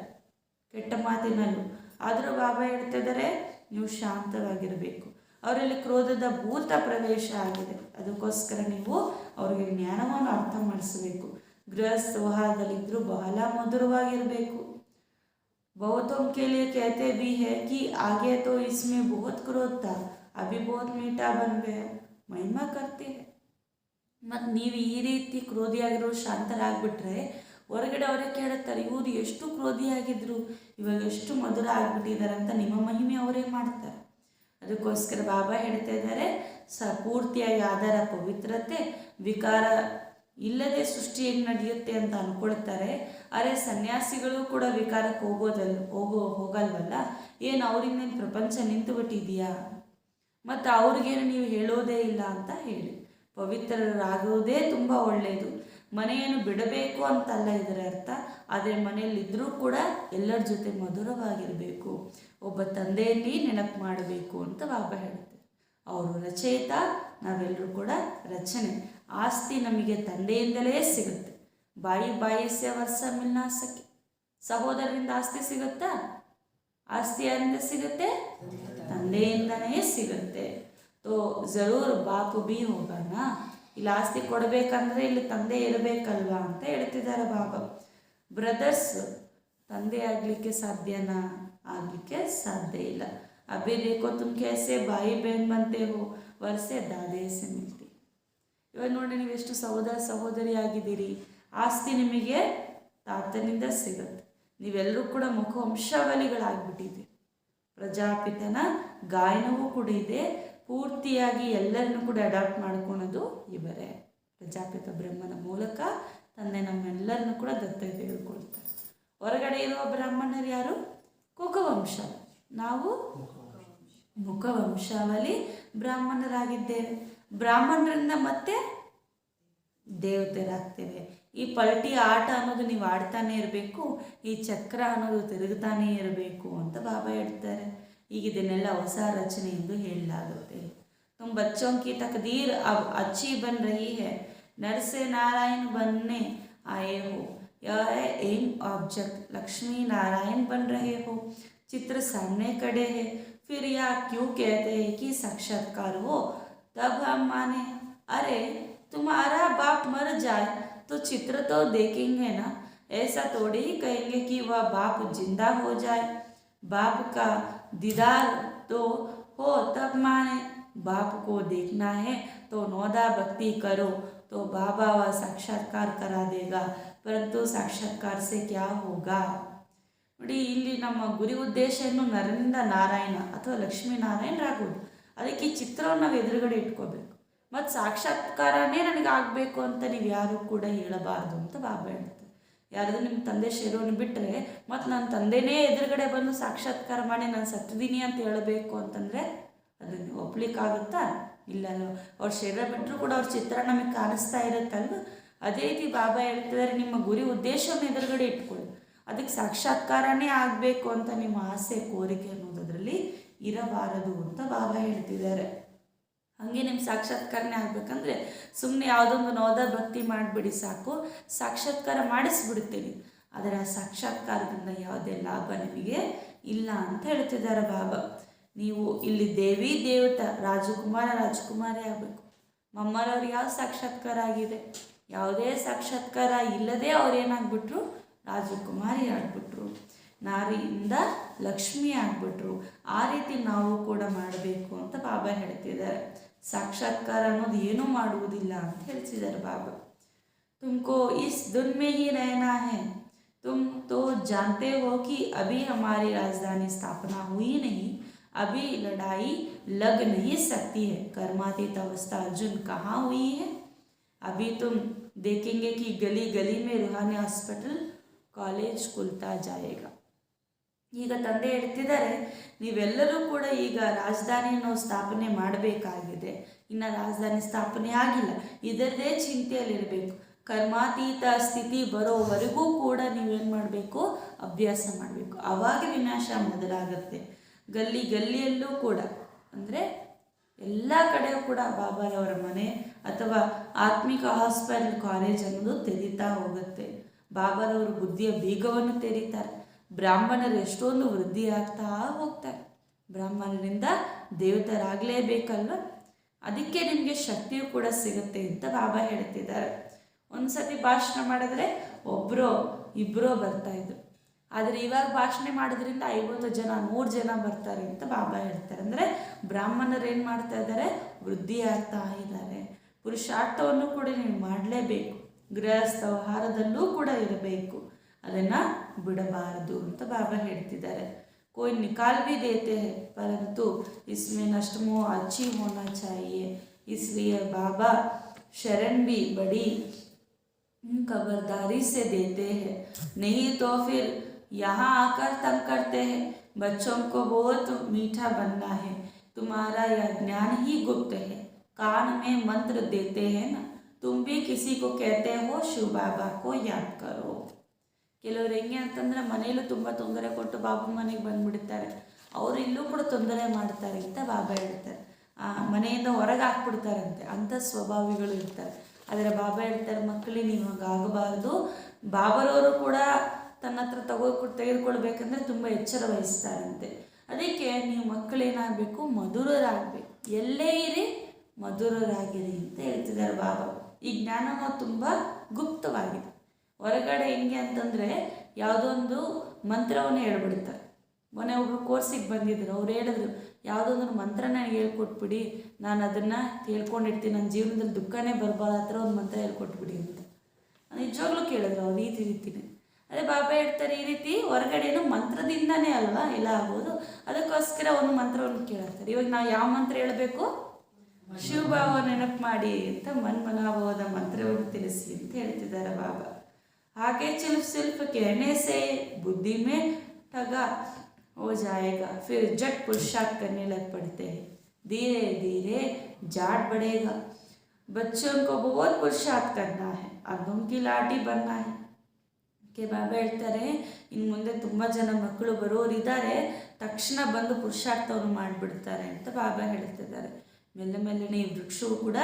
ಕೆಟ್ಟ ಮಾತಿನಲ್ಲೂ, ಆದರೂ ಬಾಬಾ ಹೇಳ್ತಿದ್ದಾರೆ ನೀವು ಶಾಂತವಾಗಿರಬೇಕು. ಅವರಲ್ಲಿ ಕ್ರೋಧದ ಭೂತ ಪ್ರವೇಶ ಆಗಿದೆ. ಅದಕ್ಕೋಸ್ಕರ ನೀವು ಅವರಿಗೆ ಜ್ಞಾನವನ್ನು ಅರ್ಥ ಮಾಡಿಸಬೇಕು. ಗೃಹಸ್ಥ ವ್ಯವಹಾರದಲ್ಲಿದ್ದರೂ ಬಹಳ ಮಧುರವಾಗಿರಬೇಕು. बहुतों के लिए कहते भी है कि आगे तो इसमें बहुत क्रोध था, अभी बहुत मीठा बन गया, महिमा करते हैं. ಮತ್ತು ನೀವು ಈ ರೀತಿ ಕ್ರೋಧಿಯಾಗಿರೋ ಶಾಂತರಾಗ್ಬಿಟ್ರೆ ಹೊರಗಡೆ ಅವರೇ ಕೇಳುತ್ತಾರೆ, ಇವರು ಎಷ್ಟು ಕ್ರೋಧಿಯಾಗಿದ್ರು, ಇವಾಗ ಎಷ್ಟು ಮಧುರ ಆಗಿಬಿಟ್ಟಿದ್ದಾರೆ ಅಂತ ನಿಮ್ಮ ಮಹಿಮೆ ಅವರೇ ಮಾಡ್ತಾರೆ. ಅದಕ್ಕೋಸ್ಕರ ಬಾಬಾ ಹೇಳ್ತಾ ಇದ್ದಾರೆ, ಪೂರ್ತಿಯಾಗಿ ಆಧಾರ ಪವಿತ್ರತೆ, ವಿಕಾರ ಇಲ್ಲದೆ ಸೃಷ್ಟಿ ಹೆಂಗೆ ನಡೆಯುತ್ತೆ ಅಂತ ಅಂದ್ಕೊಳ್ತಾರೆ. ಅರೆ ಸನ್ಯಾಸಿಗಳು ಕೂಡ ವಿಕಾರಕ್ಕೆ ಹೋಗಲ್ವಲ್ಲ, ಏನು ಅವರಿಂದ ಪ್ರಪಂಚ ನಿಂತು ಬಿಟ್ಟಿದೆಯಾ, ಮತ್ತು ಅವ್ರಿಗೇನು ನೀವು ಹೇಳೋದೇ ಇಲ್ಲ ಅಂತ ಹೇಳಿ. ಪವಿತ್ರರಾಗುವುದೇ ತುಂಬ ಒಳ್ಳೆಯದು. ಮನೆಯನ್ನು ಬಿಡಬೇಕು ಅಂತಲ್ಲ ಇದರ ಅರ್ಥ, ಆದರೆ ಮನೆಯಲ್ಲಿದ್ದರೂ ಕೂಡ ಎಲ್ಲರ ಜೊತೆ ಮಧುರವಾಗಿರಬೇಕು, ಒಬ್ಬ ತಂದೆಯಲ್ಲಿ ನೆನಪು ಮಾಡಬೇಕು ಅಂತ ಬಾಬಾ ಹೇಳ್ತಾರೆ. ಅವರು ರಚಯಿತ, ನಾವೆಲ್ಲರೂ ಕೂಡ ರಚನೆ. ಆಸ್ತಿ ನಮಗೆ ತಂದೆಯಿಂದಲೇ ಸಿಗುತ್ತೆ. ಬಾಯಿ ಸೆ ವರ್ಷ ಮಿಲ್ನಾ ಸಖಿ. ಸಹೋದರರಿಂದ ಆಸ್ತಿ ಸಿಗುತ್ತಾ? ಆಸ್ತಿ ಯಾರಿಂದ ಸಿಗುತ್ತೆ? ತಂದೆಯಿಂದನೇ ಸಿಗುತ್ತೆ. तो ज़रूर बाप भी होगा ना, ಇಲ್ಲಿ ಆಸ್ತಿ ಕೊಡಬೇಕಂದ್ರೆ ಇಲ್ಲಿ ತಂದೆ ಇರಬೇಕಲ್ವಾ ಅಂತ ಹೇಳ್ತಿದ್ದಾರೆ ಬಾಬಾ. ಬ್ರದರ್ಸ್ ತಂದೆ ಆಗಲಿಕ್ಕೆ ಸಾಧ್ಯನಾ? ಆಗಲಿಕ್ಕೆ ಸಾಧ್ಯ ಇಲ್ಲ. ಅಭಿ ದೇಖೋ ತುಮ್ कैसे भाई बहन बनते हो, वर्षे दादे से मिलती. ಇವಾಗ ನೋಡಿ, ನೀವು ಎಷ್ಟು ಸಹೋದರ ಸಹೋದರಿ ಆಗಿದ್ದೀರಿ. ಆಸ್ತಿ ನಿಮಗೆ ತಾತನಿಂದ ಸಿಗುತ್ತೆ. ನೀವೆಲ್ಲರೂ ಕೂಡ ಮುಖವಂಶಾವಳಿಗಳಾಗ್ಬಿಟ್ಟಿದೆ. ಪ್ರಜಾಪಿತನ ಗಾಯನವೂ ಕೂಡ ಇದೆ. ಪೂರ್ತಿಯಾಗಿ ಎಲ್ಲರನ್ನೂ ಕೂಡ ಅಡಾಪ್ಟ್ ಮಾಡ್ಕೊಳೋದು ಇವರೇ. ಪ್ರಜಾಪಿತ ಬ್ರಹ್ಮನ ಮೂಲಕ ತಂದೆ ನಮ್ಮೆಲ್ಲರನ್ನೂ ಕೂಡ ದತ್ತ ತೆಗೆದುಕೊಳ್ತಾರೆ. ಹೊರಗಡೆ ಇರುವ ಬ್ರಾಹ್ಮಣರು ಯಾರು? ಕುಖವಂಶಾವಳಿ. ನಾವು ಮುಖವಂಶಾವಳಿ ಬ್ರಾಹ್ಮಣರಾಗಿದ್ದೇವೆ. ಬ್ರಾಹ್ಮಣರಿಂದ ಮತ್ತೆ ದೇವತೆರಾಗ್ತೇವೆ. ಈ ಪಲ್ಟಿ ಆಟ ಅನ್ನೋದು ನೀವು ಆಡ್ತಾನೆ ಇರಬೇಕು, ಈ ಚಕ್ರ ಅನ್ನೋದು ತಿರುಗ್ತಾನೇ ಇರಬೇಕು ಅಂತ ಬಾಬಾ ಹೇಳ್ತಾರೆ. ಈಗ ಇದನ್ನೆಲ್ಲ ಹೊಸ ರಚನೆ ಎಂದು ಹೇಳಲಾಗುತ್ತೆ. तुम बच्चों की तकदीर अब अच्छी बन रही है, नर से नारायण बनने आए हो, यह है एम ऑब्जेक्ट. लक्ष्मी नारायण बन रहे हो, चित्र सामने खड़े हैं, फिर यह क्यों कहते हैं कि साक्षात्कार हो? तब हम माने, अरे तुम्हारा बाप मर जाए तो चित्र तो देखेंगे ना. ऐसा थोड़ी ही कहेंगे कि वह बाप जिंदा हो जाए. बाप का दीदार तो हो तब माने. बाप को देखना है तो नौदा भक्ति करो तो बाबा वह साक्षात्कार करा देगा, परंतु साक्षात्कार से क्या होगा. ನೋಡಿ, ಇಲ್ಲಿ ನಮ್ಮ ಗುರಿ ಉದ್ದೇಶ ಏನು? ನರನಿಂದ ನಾರಾಯಣ ಅಥವಾ ಲಕ್ಷ್ಮೀನಾರಾಯಣರಾಗೋದು. ಅದಕ್ಕೆ ಈ ಚಿತ್ರವನ್ನು ನಾವು ಎದುರುಗಡೆ ಇಟ್ಕೋಬೇಕು. ಮತ್ತು ಸಾಕ್ಷಾತ್ಕಾರನೇ ನನಗೆ ಆಗಬೇಕು ಅಂತ ನೀವು ಯಾರೂ ಕೂಡ ಹೇಳಬಾರ್ದು ಅಂತ ಬಾಬಾ ಹೇಳ್ತಾರೆ. ಯಾರಾದರೂ ನಿಮ್ಮ ತಂದೆ ಶರೀರವನ್ನು ಬಿಟ್ಟರೆ ಮತ್ತು ನನ್ನ ತಂದೆನೇ ಎದುರುಗಡೆ ಬಂದು ಸಾಕ್ಷಾತ್ಕಾರ ಮಾಡಿ ನಾನು ಸತ್ತಿದ್ದೀನಿ ಅಂತ ಹೇಳಬೇಕು ಅಂತಂದರೆ ಅದನ್ನು ಒಪ್ಲಿಕ್ಕಾಗುತ್ತಾ? ಇಲ್ಲಲ್ವ. ಅವ್ರ ಶರೀರ ಬಿಟ್ಟರೂ ಕೂಡ ಅವ್ರ ಚಿತ್ರ ನಮಗೆ ಕಾಣಿಸ್ತಾ ಇರುತ್ತಲ್ವ. ಅದೇ ರೀತಿ ಬಾಬಾ ಹೇಳ್ತಿದ್ದಾರೆ, ನಿಮ್ಮ ಗುರಿ ಉದ್ದೇಶವನ್ನು ಎದುರುಗಡೆ ಇಟ್ಕೊಳ್ಳಿ. ಅದಕ್ಕೆ ಸಾಕ್ಷಾತ್ಕಾರನೇ ಆಗಬೇಕು ಅಂತ ನಿಮ್ಮ ಆಸೆ ಕೋರಿಕೆ ಅನ್ನೋದರಲ್ಲಿ ಇರಬಾರದು ಅಂತ ಬಾಬಾ ಹೇಳ್ತಿದ್ದಾರೆ. ಹಾಗೆ ನಿಮ್ಮ ಸಾಕ್ಷಾತ್ಕಾರನೇ ಆಗಬೇಕಂದ್ರೆ ಸುಮ್ಮನೆ ಯಾವುದೊಂದು ನವದ ಭಕ್ತಿ ಮಾಡಿಬಿಡಿ ಸಾಕು, ಸಾಕ್ಷಾತ್ಕಾರ ಮಾಡಿಸ್ಬಿಡ್ತೀನಿ. ಆದರೆ ಆ ಸಾಕ್ಷಾತ್ಕಾರದಿಂದ ಯಾವುದೇ ಲಾಭ ನಿಮಗೆ ಇಲ್ಲ ಅಂತ ಹೇಳ್ತಿದ್ದಾರೆ ಬಾಬಾ. ನೀವು ಇಲ್ಲಿ ದೇವಿ ದೇವತಾ ರಾಜಕುಮಾರಿ ಆಗಬೇಕು. ಮಮ್ಮರವ್ರಿಗೆ ಯಾವ ಸಾಕ್ಷಾತ್ಕಾರ ಆಗಿದೆ? ಯಾವುದೇ ಸಾಕ್ಷಾತ್ಕಾರ ಇಲ್ಲದೆ ಅವ್ರೇನಾಗ್ಬಿಟ್ರು? ರಾಜಕುಮಾರಿ ಆಗಿಬಿಟ್ರು, ನಾರಿಯಿಂದ ಲಕ್ಷ್ಮಿ ಆಗಿಬಿಟ್ರು. ಆ ರೀತಿ ನಾವು ಕೂಡ ಮಾಡಬೇಕು ಅಂತ ಬಾಬಾ ಹೇಳ್ತಿದ್ದಾರೆ. ಸಾಕ್ಷಾತ್ಕಾರ ಅನ್ನೋದು ಏನೂ ಮಾಡುವುದಿಲ್ಲ ಅಂತ ಹೇಳ್ತಿದ್ದಾರೆ ಬಾಬಾ. ತುಮಕೋ ಇಸ್ ದುನ್ ಮೇ ಹಿ रहना है, तुम तो जानते हो कि अभी हमारी राजधानी स्थापना हुई नहीं, अभी लड़ाई लग नहीं सकती है. कर्मातीत अवस्था अर्जुन कहाँ हुई है? अभी तुम देखेंगे कि गली गली में रूहानी हॉस्पिटल ಕಾಲೇಜ್ ಕುಲ್ತಾ ಜಾಯೇಗ. ಈಗ ತಂದೆ ಹೇಳ್ತಿದ್ದಾರೆ, ನೀವೆಲ್ಲರೂ ಕೂಡ ಈಗ ರಾಜಧಾನಿಯನ್ನು ಸ್ಥಾಪನೆ ಮಾಡಬೇಕಾಗಿದೆ. ಇನ್ನು ರಾಜಧಾನಿ ಸ್ಥಾಪನೆ ಆಗಿಲ್ಲ, ಇದರದೇ ಚಿಂತೆಯಲ್ಲಿರಬೇಕು. ಕರ್ಮಾತೀತ ಸ್ಥಿತಿ ಬರೋವರೆಗೂ ಕೂಡ ನೀವೇನು ಮಾಡಬೇಕು? ಅಭ್ಯಾಸ ಮಾಡಬೇಕು. ಆವಾಗ ವಿನಾಶ ಮೊದಲಾಗುತ್ತೆ. ಗಲ್ಲಿ ಗಲ್ಲಿಯಲ್ಲೂ ಕೂಡ ಅಂದರೆ ಎಲ್ಲ ಕಡೆಯೂ ಕೂಡ ಬಾಬಾರವರ ಮನೆ ಅಥವಾ ಆತ್ಮಿಕ ಹಾಸ್ಪಿಟಲ್ ಕಾಲೇಜ್ ಅನ್ನೋದು ತೆರೀತಾ ಹೋಗುತ್ತೆ. ಬಾಬಾರವರು ಬುದ್ಧಿಯ ಬೀಗವನ್ನು ತೆರೀತಾರೆ. ಬ್ರಾಹ್ಮಣರು ಎಷ್ಟೊಂದು ವೃದ್ಧಿ ಆಗ್ತಾ ಹೋಗ್ತಾರೆ. ಬ್ರಾಹ್ಮಣರಿಂದ ದೇವತರಾಗಲೇಬೇಕಲ್ವ. ಅದಕ್ಕೆ ನಿಮಗೆ ಶಕ್ತಿಯೂ ಕೂಡ ಸಿಗುತ್ತೆ ಅಂತ ಬಾಬಾ ಹೇಳ್ತಿದ್ದಾರೆ. ಒಂದು ಸತಿ ಭಾಷಣ ಮಾಡಿದ್ರೆ ಒಬ್ಬರೋ ಇಬ್ಬರೋ ಬರ್ತಾಯಿದ್ರು. ಆದರೆ ಇವಾಗ ಭಾಷಣ ಮಾಡೋದ್ರಿಂದ 50 ಜನ 100 ಜನ ಬರ್ತಾರೆ ಅಂತ ಬಾಬಾ ಹೇಳ್ತಾರೆ. ಅಂದರೆ ಬ್ರಾಹ್ಮಣರು ಏನು ಮಾಡ್ತಾ ಇದ್ದಾರೆ? ವೃದ್ಧಿ ಆಗ್ತಾ ಇದ್ದಾರೆ. ಪುರುಷಾರ್ಥವನ್ನು ಕೂಡ ನೀವು ಮಾಡಲೇಬೇಕು. ಗೃಹಸ್ಥ ವ್ಯವಹಾರದಲ್ಲೂ ಕೂಡ ಇರಬೇಕು, ಅದನ್ನು ಬಿಡಬಾರದು ಅಂತ ಬಾಬಾ ಹೇಳ್ತಿದ್ದಾರೆ. कोई निकाल भी देते हैं परंतु इसमें नष्ट मोह अच्छी होना चाहिए. इसलिए बाबा शरण भी बड़ी खबरदारी से देते हैं, नहीं तो फिर यहाँ आकर तंग करते हैं. बच्चों को बहुत मीठा बनना है, तुम्हारा यह ज्ञान ही गुप्त है. कान में मंत्र देते हैं ना, तुम भी किसी को कहते हो शिव बाबा को याद करो. ಕೆಲವರು ಹೆಂಗೆ ಅಂತಂದರೆ ಮನೆಯಲ್ಲೂ ತುಂಬ ತೊಂದರೆ ಕೊಟ್ಟು ಬಾಬು ಮನೆಗೆ ಬಂದುಬಿಡ್ತಾರೆ. ಅವರು ಇಲ್ಲೂ ಕೂಡ ತೊಂದರೆ ಮಾಡ್ತಾರೆ ಅಂತ ಬಾಬಾ ಹೇಳ್ತಾರೆ. ಮನೆಯಿಂದ ಹೊರಗೆ ಹಾಕ್ಬಿಡ್ತಾರಂತೆ, ಅಂಥ ಸ್ವಭಾವಿಗಳು ಇರ್ತಾರೆ. ಆದರೆ ಬಾಬಾ ಹೇಳ್ತಾರೆ, ಮಕ್ಕಳಿಗೆ ನೀವು ಹಾಗಾಗಬಾರ್ದು. ಬಾಬರವರು ಕೂಡ ತನ್ನ ಹತ್ರ ತೆಗೆದುಕೊಳ್ಬೇಕಂದ್ರೆ ತುಂಬ ಎಚ್ಚರ ವಹಿಸ್ತಾರಂತೆ. ಅದಕ್ಕೆ ನೀವು ಮಕ್ಕಳೇನಾಗಬೇಕು? ಮಧುರರಾಗಬೇಕು. ಎಲ್ಲೇ ಇರಿ ಮಧುರರಾಗಿರಿ ಅಂತ ಹೇಳ್ತಿದ್ದಾರೆ ಬಾಬಾ. ಈ ಜ್ಞಾನ ತುಂಬ ಗುಪ್ತವಾಗಿದೆ. ಹೊರಗಡೆ ಹೆಂಗೆ ಅಂತಂದರೆ ಯಾವುದೋ ಒಂದು ಮಂತ್ರವನ್ನು ಹೇಳ್ಬಿಡ್ತಾರೆ. ಮೊನ್ನೆ ಒಬ್ಬರು ಕೋರ್ಸಿಗೆ ಬಂದಿದ್ರು, ಅವ್ರು ಹೇಳಿದ್ರು ಯಾವುದೋ ಒಂದು ಮಂತ್ರ ನನಗೆ ಹೇಳ್ಕೊಟ್ಬಿಡಿ, ನಾನು ಅದನ್ನು ತಿಳ್ಕೊಂಡಿರ್ತೀನಿ, ನನ್ನ ಜೀವನದಲ್ಲಿ ದುಃಖನೇ ಬರಬಾರ್ದು, ಆ ಥರ ಒಂದು ಮಂತ್ರ ಹೇಳ್ಕೊಟ್ಬಿಡಿ ಅಂತ ನಿಜವಾಗ್ಲೂ ಕೇಳಿದ್ರು ಅವ್ರು. ಈ ರೀತಿನೇ ಅದೇ ಬಾಬಾ ಹೇಳ್ತಾರೆ, ಈ ರೀತಿ ಹೊರಗಡೆನೂ ಮಂತ್ರದಿಂದನೇ ಅಲ್ವಾ ಎಲ್ಲ ಆಗೋದು, ಅದಕ್ಕೋಸ್ಕರ ಒಂದು ಮಂತ್ರವನ್ನು ಕೇಳ್ತಾರೆ. ಇವಾಗ ನಾವು ಯಾವ ಮಂತ್ರ ಹೇಳಬೇಕು? ಶಿವಭಾವ ನೆನಪು ಮಾಡಿ ಅಂತ ಮನ್ಮನಾಭಾವದ ಮಂತ್ರವನ್ನು ತಿಳಿಸಿ ಅಂತ ಹೇಳ್ತಿದ್ದಾರೆ ಬಾಬಾ. आगे चल सिर्फ कहने से बुद्धि में ठगा हो जाएगा, फिर झट पुरुषार्थ करने लग पड़ते हैं, धीरे धीरे जाट बढ़ेगा। बच्चों को बहुत पुरुषार्थ करना है, अंधों की लाठी बनना है के ಬಾಬಾ ಹೇಳ್ತಾರೆ. ಇನ್ನು ಮುಂದೆ ತುಂಬ ಜನ ಮಕ್ಕಳು ಬರೋರಿದ್ದಾರೆ, ತಕ್ಷಣ ಬಂದು ಪುರುಷಾರ್ಥವನ್ನು ಮಾಡಿಬಿಡ್ತಾರೆ ಅಂತ ಬಾಬಾ ಹೇಳ್ತಿದ್ದಾರೆ. ಮೆಲ್ಲ ಮೆಲ್ಲನೆ ಈ ವೃಕ್ಷವು ಕೂಡ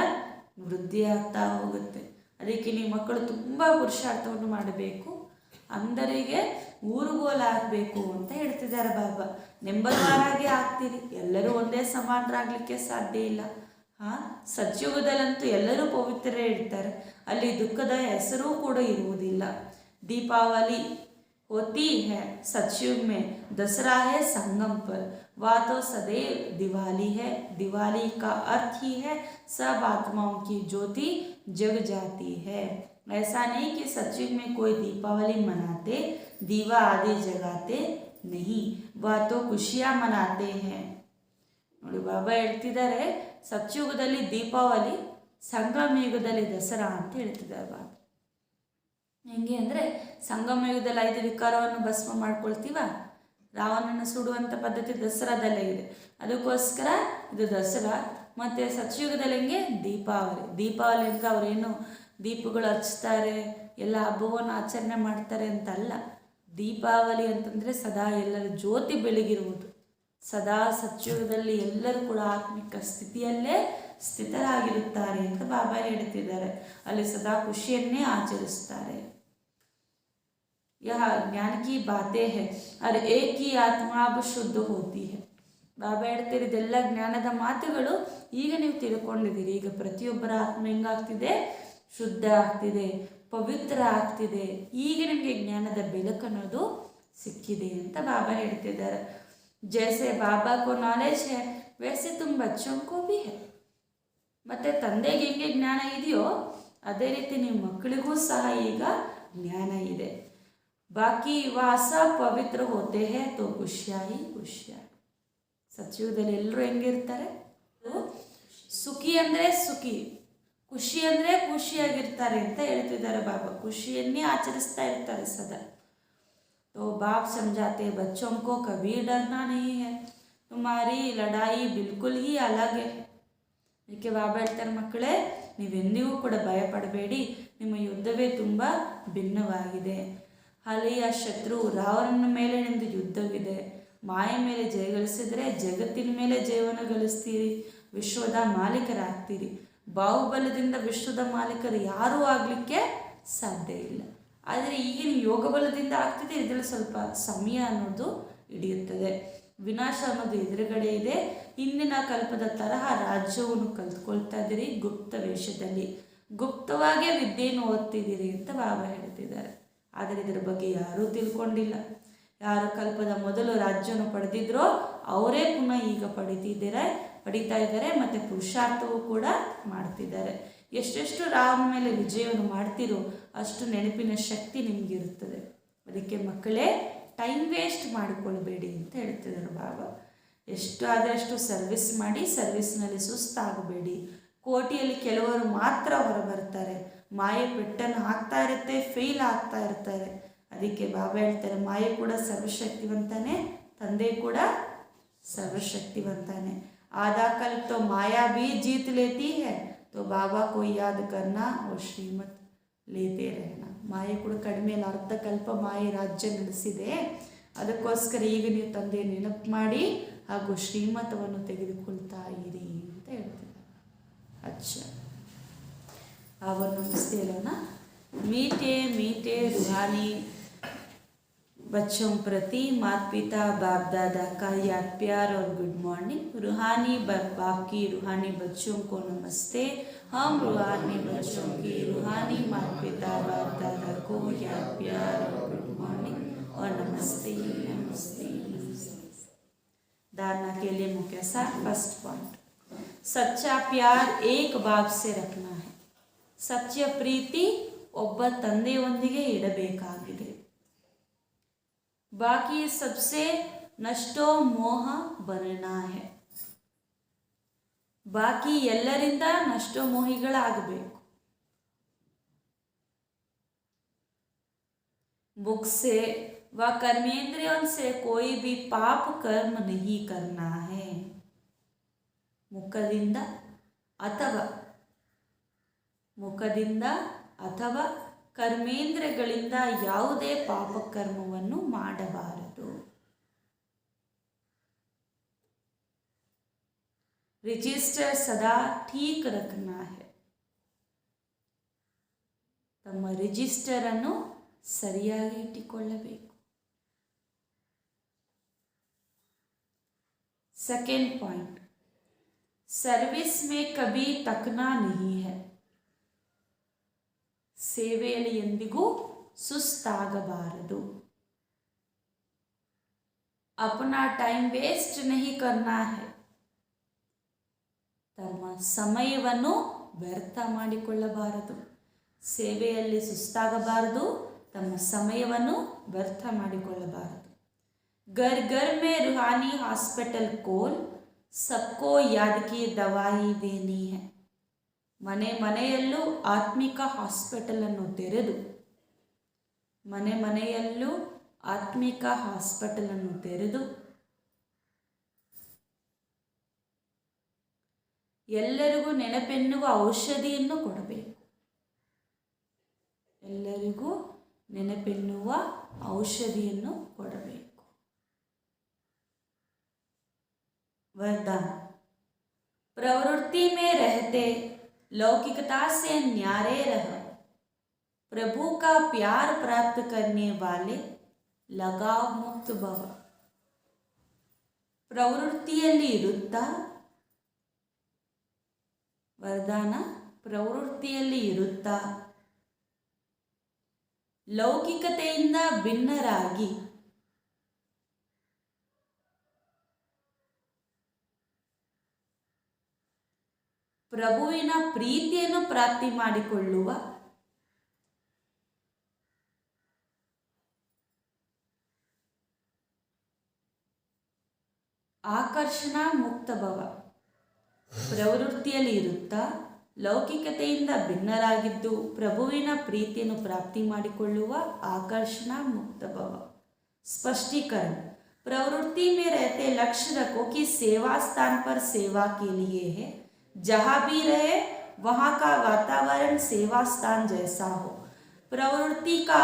ವೃದ್ಧಿ ಆಗ್ತಾ ಹೋಗುತ್ತೆ. ಅದಕ್ಕೆ ನೀವು ಮಕ್ಕಳು ತುಂಬ ಪುರುಷಾರ್ಥವನ್ನು ಮಾಡಬೇಕು, ಅಂದರಿಗೆ ಊರುಗೋಲಾಗಬೇಕು ಅಂತ ಹೇಳ್ತಿದ್ದಾರೆ ಬಾಬಾ. ನೆಂಬರ್ವಾರಾಗೆ ಆಗ್ತೀರಿ, ಎಲ್ಲರೂ ಒಂದೇ ಸಮಾನರಾಗಲಿಕ್ಕೆ ಸಾಧ್ಯ ಇಲ್ಲ. ಸತ್ಯುಗದಲ್ಲಂತೂ ಎಲ್ಲರೂ ಪವಿತ್ರರೇ ಇರ್ತಾರೆ, ಅಲ್ಲಿ ದುಃಖದ ಹೆಸರೂ ಕೂಡ ಇರುವುದಿಲ್ಲ. दीपावली होती है सतयुग में, दसरा है संगम पर, वह तो सदैव दिवाली है। दिवाली का अर्थ ही है सब आत्माओं की ज्योति जग जाती है। ऐसा नहीं कि सतयुग में कोई दीपावली मनाते, दीवा आदि जगाते नहीं, वह तो खुशियाँ मनाते हैं। ನೋಡಿ ಬಾಬಾ ಹೇಳ್ತಿದ್ದಾರೆ, ಸತ್ಯುಗದಲ್ಲಿ ದೀಪಾವಳಿ, ಸಂಗಮ ಯುಗದಲ್ಲಿ ದಸರಾ ಅಂತ ಹೇಳ್ತಿದ್ದಾರೆ ಬಾಬಾ. ಹೆಂಗೆ ಅಂದರೆ ಸಂಗಮ ಯುಗದಲ್ಲಿ 5 ವಿಕಾರವನ್ನು ಭಸ್ಮ ಮಾಡ್ಕೊಳ್ತೀವ, ರಾವಣನ ಸುಡುವಂಥ ಪದ್ಧತಿ ದಸರಾದಲ್ಲೇ ಇದೆ, ಅದಕ್ಕೋಸ್ಕರ ಇದು ದಸರಾ. ಮತ್ತು ಸತ್ಯುಗದಲ್ಲಿ ಹೆಂಗೆ ದೀಪಾವಳಿ. ದೀಪಾವಳಿ ಅಂತ ಅವರೇನು ದೀಪಗಳು ಹಚ್ತಾರೆ, ಎಲ್ಲ ಹಬ್ಬವನ್ನು ಆಚರಣೆ ಮಾಡ್ತಾರೆ ಅಂತಲ್ಲ. ದೀಪಾವಳಿ ಅಂತಂದರೆ ಸದಾ ಎಲ್ಲರ ಜ್ಯೋತಿ ಬೆಳಗಿರುವುದು, ಸದಾ ಸತ್ಯುಗದಲ್ಲಿ ಎಲ್ಲರೂ ಕೂಡ ಆತ್ಮಿಕ ಸ್ಥಿತಿಯಲ್ಲೇ ಸ್ಥಿತರಾಗಿರುತ್ತಾರೆ ಅಂತ ಬಾಬಾ ಹೇಳ್ತಿದ್ದಾರೆ. ಅಲ್ಲಿ ಸದಾ ಖುಷಿಯನ್ನೇ ಆಚರಿಸ್ತಾರೆ. यह ज्ञान की बातें है और एक ही आत्मा अब शुद्ध होती है. ಬಾಬಾ ಹೇಳ್ತೀರಿ, ಇದೆಲ್ಲ ಜ್ಞಾನದ ಮಾತುಗಳು. ಈಗ ನೀವು ತಿಳ್ಕೊಂಡಿದ್ದೀರಿ, ಈಗ ಪ್ರತಿಯೊಬ್ಬರ ಆತ್ಮ ಹೆಂಗಾಗ್ತಿದೆ? ಶುದ್ಧ ಆಗ್ತಿದೆ, ಪವಿತ್ರ ಆಗ್ತಿದೆ. ಈಗ ನಿಮಗೆ ಜ್ಞಾನದ ಬೆಳಕನ್ನೋದು ಸಿಕ್ಕಿದೆ ಅಂತ ಬಾಬಾ ಹೇಳ್ತಿದ್ದಾರೆ. ಜೈಸೆ ಬಾಬಾ ಕೋ ನಾಲೆಜ್ है वैसे तुम बच्चों को भी है. ಮತ್ತು ತಂದೆಗೆ ಹೆಂಗೆ ಜ್ಞಾನ ಇದೆಯೋ ಅದೇ ರೀತಿ ನಿಮ್ಮ ಮಕ್ಕಳಿಗೂ ಸಹ ಈಗ ಜ್ಞಾನ ಇದೆ. ಬಾಕಿ ವಾಸ ಪವಿತ್ರ ಹೋತೆ ಹೇ ತೋ ಖುಷಿಯಾಗಿ ಖುಷಿಯಾಗಿ. ಸತ್ಯುಗದಲ್ಲಿ ಎಲ್ಲರೂ ಹೆಂಗಿರ್ತಾರೆ? ಸುಖಿ ಅಂದರೆ ಸುಖಿ, ಖುಷಿ ಅಂದರೆ ಖುಷಿಯಾಗಿರ್ತಾರೆ ಅಂತ ಹೇಳ್ತಿದ್ದಾರೆ ಬಾಬಾ. ಖುಷಿಯನ್ನೇ ಆಚರಿಸ್ತಾ ಇರ್ತಾರೆ ಸದಾ. तो बाप समझाते बच्चों को कभी डरना नहीं है, तुम्हारी लड़ाई बिल्कुल ही अलग है. ಇದಕ್ಕೆ ಬಾಬಾ ಹೇಳ್ತಾರೆ, ಮಕ್ಕಳೇ ನೀವೆಂದಿಗೂ ಕೂಡ ಭಯಪಡಬೇಡಿ, ನಿಮ್ಮ ಯುದ್ಧವೇ ತುಂಬ ಭಿನ್ನವಾಗಿದೆ. ಅಲ್ಲಿಯ ಶತ್ರು ರಾವಣನ ಮೇಲೆ ನಿಂದು ಯುದ್ಧವಿದೆ. ಮಾಯ ಮೇಲೆ ಜಯಗಳಿಸಿದರೆ ಜಗತ್ತಿನ ಮೇಲೆ ಜಯವನ್ನು ಗಳಿಸ್ತೀರಿ, ವಿಶ್ವದ ಮಾಲೀಕರಾಗ್ತೀರಿ. ಬಾಹುಬಲದಿಂದ ವಿಶ್ವದ ಮಾಲೀಕರು ಯಾರೂ ಆಗಲಿಕ್ಕೆ ಸಾಧ್ಯ ಇಲ್ಲ. ಆದರೆ ಈಗಿನ ಯೋಗ ಬಲದಿಂದ ಆಗ್ತಿದೆ, ಇದರಲ್ಲಿ ಸ್ವಲ್ಪ ಸಮಯ ಅನ್ನೋದು ಹಿಡಿಯುತ್ತದೆ. ವಿನಾಶ ಅನ್ನೋದು ಎದುರುಗಡೆ ಇದೆ. ಹಿಂದಿನ ಕಲ್ಪದ ತರಹ ರಾಜ್ಯವನ್ನು ಕಲ್ತ್ಕೊಳ್ತಾ ಇದ್ದೀರಿ ಗುಪ್ತ ವೇಷದಲ್ಲಿ, ಗುಪ್ತವಾಗೇ ವಿದ್ಯೆಯನ್ನು ಓದ್ತಿದ್ದೀರಿ ಅಂತ ಬಾಬಾ ಹೇಳ್ತಿದ್ದಾರೆ. ಆದರೆ ಇದರ ಬಗ್ಗೆ ಯಾರೂ ತಿಳ್ಕೊಂಡಿಲ್ಲ. ಯಾರು ಕಲ್ಪದ ಮೊದಲು ರಾಜ್ಯವನ್ನು ಪಡೆದಿದ್ರೋ ಅವರೇ ಪುನಃ ಈಗ ಪಡಿತಾ ಇದ್ದಾರೆ ಮತ್ತು ಪುರುಷಾರ್ಥವೂ ಕೂಡ ಮಾಡ್ತಿದ್ದಾರೆ. ಎಷ್ಟೆಷ್ಟು ರಾಮ ಮೇಲೆ ವಿಜಯವನ್ನು ಮಾಡ್ತಿರೋ ಅಷ್ಟು ನೆನಪಿನ ಶಕ್ತಿ ನಿಮಗಿರುತ್ತದೆ. ಅದಕ್ಕೆ ಮಕ್ಕಳೇ ಟೈಮ್ ವೇಸ್ಟ್ ಮಾಡಿಕೊಳ್ಬೇಡಿ ಅಂತ ಹೇಳ್ತಿದ್ದಾರೆ ಬಾಬಾ. ಎಷ್ಟು ಆದರೆ ಅಷ್ಟು ಸರ್ವಿಸ್ ಮಾಡಿ, ಸರ್ವಿಸ್ನಲ್ಲಿ ಸುಸ್ತಾಗಬೇಡಿ. ಕೋಟಿಯಲ್ಲಿ ಕೆಲವರು ಮಾತ್ರ ಹೊರಬರ್ತಾರೆ, ಮಾಯೆ ಪೆಟ್ಟನ್ನು ಹಾಕ್ತಾ ಇರುತ್ತೆ, ಫೇಲ್ ಆಗ್ತಾ ಇರ್ತಾರೆ. ಅದಕ್ಕೆ ಬಾಬಾ ಹೇಳ್ತಾರೆ, ಮಾಯೆ ಕೂಡ ಸರ್ವಶಕ್ತಿವಂತಾನೆ, ತಂದೆ ಕೂಡ ಸರ್ವಶಕ್ತಿವಂತಾನೆ. आधा कल्प तो माया भी जीत लेती है, तो बाबा को याद करना और श्रीमत लेते रहना. ಮಾಯೆ ಕೂಡ ಕಡಿಮೆಯಲ್ಲಿ ಅರ್ಧ ಕಲ್ಪ ಮಾಯೆ ರಾಜ್ಯ ನಡೆಸಿದೆ. ಅದಕ್ಕೋಸ್ಕರ ಈಗ ನೀವು ತಂದೆ ನೆನಪು ಮಾಡಿ ಹಾಗೂ ಶ್ರೀಮತವನ್ನು ತೆಗೆದುಕೊಳ್ತಾ ಇರಿ ಅಂತ ಹೇಳ್ತಿದ್ದಾರೆ. ಅಚ್ಚ ಆವಾಗ ನಮಸ್ತೆ ಅಲ್ಲೋಣ. मीठे मीठे रूहानी बच्चों प्रति माता पिता बाप दादा का याद प्यार और गुड मॉर्निंग। रूहानी बाप की रूहानी बच्चों को नमस्ते। हम रूहानी बच्चों की रूहानी माता पिता बाप दादा को याद प्यार और गुड मॉर्निंग और नमस्ते नमस्ते नमस्ते। धारणा के लिए मुख्य सार। फर्स्ट पॉइंट, सच्चा प्यार एक बाप से रखना है। सच्चा प्रीति ಒಬ್ಬ ತಂದೆಯೊಂದಿಗೆ ಇಡಬೇಕಾಗಿದೆ। बाकी सबसे नष्टो मोह बनना है। बाकी ಎಲ್ಲರಿಂದ ನಷ್ಟೋ ಮೋಹಿಗಳಾಗಬೇಕು। मुख से व कर्मेंद्रियों से कोई भी पाप कर्म नहीं करना है। ಮುಖದಿಂದ ಅಥವಾ ಕರ್ಮೇಂದ್ರಗಳಿಂದ ಯಾವುದೇ ಪಾಪಕರ್ಮವನ್ನು ಮಾಡಬಾರದು। रजिस्टर सदा ठीक रखना है। ತಮ್ಮ ರಿಜಿಸ್ಟರ್ ಅನ್ನು ಸರಿಯಾಗಿ ಇಟ್ಟುಕೊಳ್ಳಬೇಕು। सेकंड पॉइंट, सर्विस में कभी तकना नहीं है। ಸೇವೆಯಲ್ಲಿ ಎಂದಿಗೂ ಸುಸ್ತಾಗಬಾರದು। अपना टाइम वेस्ट नहीं करना है। ತಮ್ಮ ಸಮಯವನ್ನು ವ್ಯರ್ಥ ಮಾಡಿಕೊಳ್ಳಬಾರದು। ಸೇವೆಯಲ್ಲಿ ಸುಸ್ತಾಗಬಾರದು, ತಮ್ಮ ಸಮಯವನ್ನು ವ್ಯರ್ಥ ಮಾಡಿಕೊಳ್ಳಬಾರದು। घर घर में रूहानी हॉस्पिटल खोल, सबको याद की दवाई देनी है। ಮನೆ ಮನೆಯಲ್ಲೂ ಆತ್ಮಿಕ ಹಾಸ್ಪಿಟಲ್ ಅನ್ನು ತೆರೆದು ಎಲ್ಲರಿಗೂ ನೆನಪೆನ್ನುವ ಔಷಧಿಯನ್ನು ಕೊಡಬೇಕು। वरदान, प्रवृत्ति में रहते लौकिकता से न्यारे रह, प्रभु का प्यार प्राप्त करने वाले लगाव मुक्त भव। ಪ್ರವೃತ್ತಿಯಲ್ಲಿ ಇರುತ್ತಾ, ವರದಾನ, ಪ್ರವೃತ್ತಿಯಲ್ಲಿ ಇರುತ್ತಾ ಲೌಕಿಕತೆಯಿಂದ ಭಿನ್ನರಾಗಿ ಪ್ರಭುವಿನ ಪ್ರೀತಿಯನ್ನು ಪ್ರಾಪ್ತಿ ಮಾಡಿಕೊಳ್ಳುವ ಆಕರ್ಷಣಾ ಮುಕ್ತ ಭವ। ಪ್ರವೃತ್ತಿಯಲ್ಲಿ ಇರುತ್ತಾ ಲೌಕಿಕತೆಯಿಂದ ಭಿನ್ನರಾಗಿದ್ದು ಪ್ರಭುವಿನ ಪ್ರೀತಿಯನ್ನು ಪ್ರಾಪ್ತಿ ಮಾಡಿಕೊಳ್ಳುವ ಆಕರ್ಷಣಾ ಮುಕ್ತ ಭವ। स्पष्टीकरण, प्रवृत्ति में रहते लक्ष्य रखो कि सेवा स्थान पर सेवा के लिए है। जहाँ भी रहे वहाँ का वातावरण सेवा स्थान जैसा हो। प्रवृत्ति का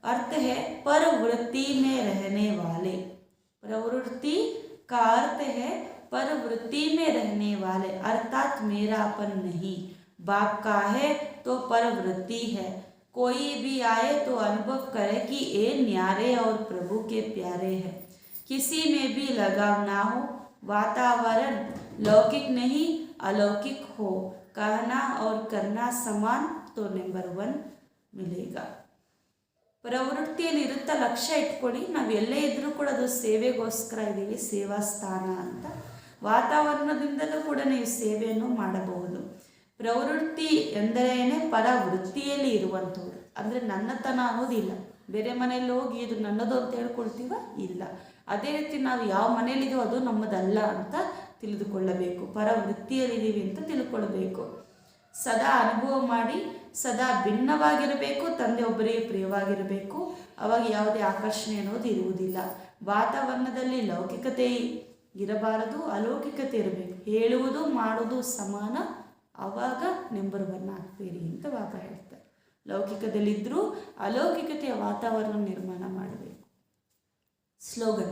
अर्थ है परवृत्ति में रहने वाले। प्रवृत्ति का अर्थ है परवृत्ति में रहने वाले, अर्थात मेरापन नहीं। बाप का है तो परवृत्ति है। कोई भी आए तो अनुभव करे कि ये न्यारे और प्रभु के प्यारे हैं। किसी में भी लगाव ना हो, वातावरण लौकिक नहीं अलौकिक हो, कहना और करना समान तो नंबर 1 मिलेगा। ಪ್ರವೃತ್ತಿಯಲ್ಲಿ ಇರುತ್ತಾ ಲಕ್ಷ್ಯ ಇಟ್ಕೊಳ್ಳಿ, ನಾವು ಎಲ್ಲೇ ಇದ್ರೂ ಕೂಡ ಅದು ಸೇವೆಗೋಸ್ಕರ ಇದ್ದೀವಿ, ಸೇವಾ ಸ್ಥಾನ ಅಂತ। ವಾತಾವರಣದಿಂದಲೂ ಕೂಡ ನೀವು ಸೇವೆಯನ್ನು ಮಾಡಬಹುದು। ಪ್ರವೃತ್ತಿ ಎಂದರೇನೆ ಪರವೃತ್ತಿಯಲ್ಲಿ ಇರುವಂಥವ್ರು, ಅಂದರೆ ನನ್ನತನ ಅನ್ನೋದಿಲ್ಲ। ಬೇರೆ ಮನೆಯಲ್ಲಿ ಹೋಗಿ ಇದು ನನ್ನದು ಅಂತ ಹೇಳ್ಕೊಳ್ತೀವ, ಇಲ್ಲ। ಅದೇ ರೀತಿ ನಾವು ಯಾವ ಮನೆಯಲ್ಲಿದೀವೋ ಅದು ನಮ್ಮದಲ್ಲ ಅಂತ ತಿಳಿದುಕೊಳ್ಳಬೇಕು, ಪರವೃತ್ತಿಯಲ್ಲಿದ್ದೀವಿ ಅಂತ ತಿಳ್ಕೊಳ್ಬೇಕು। ಸದಾ ಅನುಭವ ಮಾಡಿ ಸದಾ ಭಿನ್ನವಾಗಿರಬೇಕು, ತಂದೆ ಒಬ್ಬರಿಗೆ ಪ್ರಿಯವಾಗಿರಬೇಕು, ಅವಾಗ ಯಾವುದೇ ಆಕರ್ಷಣೆ ಅನ್ನೋದು ಇರುವುದಿಲ್ಲ। ವಾತಾವರಣದಲ್ಲಿ ಲೌಕಿಕತೆ ಇರಬಾರದು, ಅಲೌಕಿಕತೆ ಇರಬೇಕು। ಹೇಳುವುದು ಮಾಡುವುದು ಸಮಾನ, ಆವಾಗ ನಂಬರ್ 1 ಆಗ್ತೀರಿ ಅಂತ ಬಾಬಾ ಹೇಳ್ತಾರೆ। ಲೌಕಿಕದಲ್ಲಿದ್ದರೂ ಅಲೌಕಿಕತೆಯ ವಾತಾವರಣ ನಿರ್ಮಾಣ ಮಾಡಬೇಕು। स्लोगन,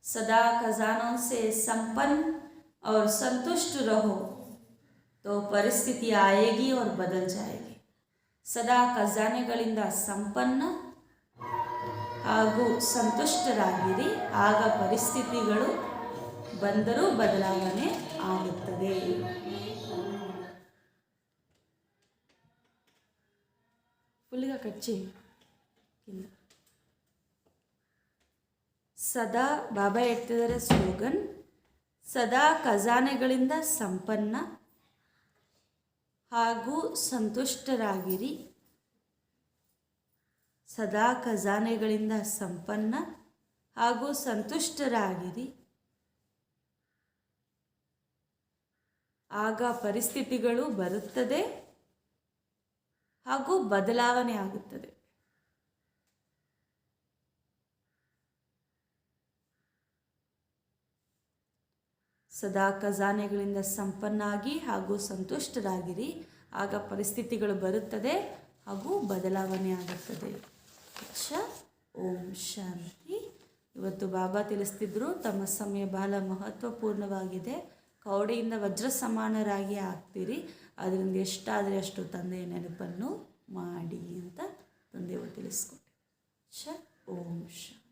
सदा खजानों से संपन्न और संतुष्ट रहो तो परिस्थिति आएगी और बदल जाएगी। सदा ಖಜಾನೆಗಳಿಂದ ಸಂಪನ್ನ ಹಾಗೂ ಸಂತುಷ್ಟರಾಗಿರಿ, ಆಗ ಪರಿಸ್ಥಿತಿಗಳು ಬಂದರೂ ಬದಲಾವಣೆ ಆಗುತ್ತದೆ. ಫುಲ್గా కట్ చేయి కింద. ಸದಾ ಬಾಬಾ ಹೇಳ್ತಿದ್ದಾರೆ ಸ್ಲೋಗನ್, ಸದಾ ಖಜಾನೆಗಳಿಂದ ಸಂಪನ್ನ ಹಾಗೂ ಸಂತುಷ್ಟರಾಗಿರಿ. ಸದಾ ಖಜಾನೆಗಳಿಂದ ಸಂಪನ್ನ ಹಾಗೂ ಸಂತುಷ್ಟರಾಗಿರಿ, ಆಗ ಪರಿಸ್ಥಿತಿಗಳು ಬರುತ್ತದೆ ಹಾಗೂ ಬದಲಾವಣೆ ಆಗುತ್ತದೆ. ಸದಾ ಖಜಾನೆಗಳಿಂದ ಸಂಪನ್ನಾಗಿ ಹಾಗೂ ಸಂತುಷ್ಟರಾಗಿರಿ, ಆಗ ಪರಿಸ್ಥಿತಿಗಳು ಬರುತ್ತದೆ ಹಾಗೂ ಬದಲಾವಣೆ ಆಗುತ್ತದೆ. ಓಂ ಶಾಂತಿ. ಇವತ್ತು ಬಾಬಾ ತಿಳಿಸ್ತಿದ್ರು ತಮ್ಮ ಸಮಯ ಬಹಳ ಮಹತ್ವಪೂರ್ಣವಾಗಿದೆ. ಕೌಡೆಯಿಂದ ವಜ್ರ ಸಮಾನರಾಗಿ ಆಗ್ತೀರಿ, ಅದರಿಂದ ಎಷ್ಟಾದರೆ ಅಷ್ಟು ತಂದೆಯ ನೆನಪನ್ನು ಮಾಡಿ ಅಂತ ತಂದೆಯವರು ತಿಳಿಸ್ಕೊಟ್ಟೆ. ಓಂ ಶಾಂತಿ.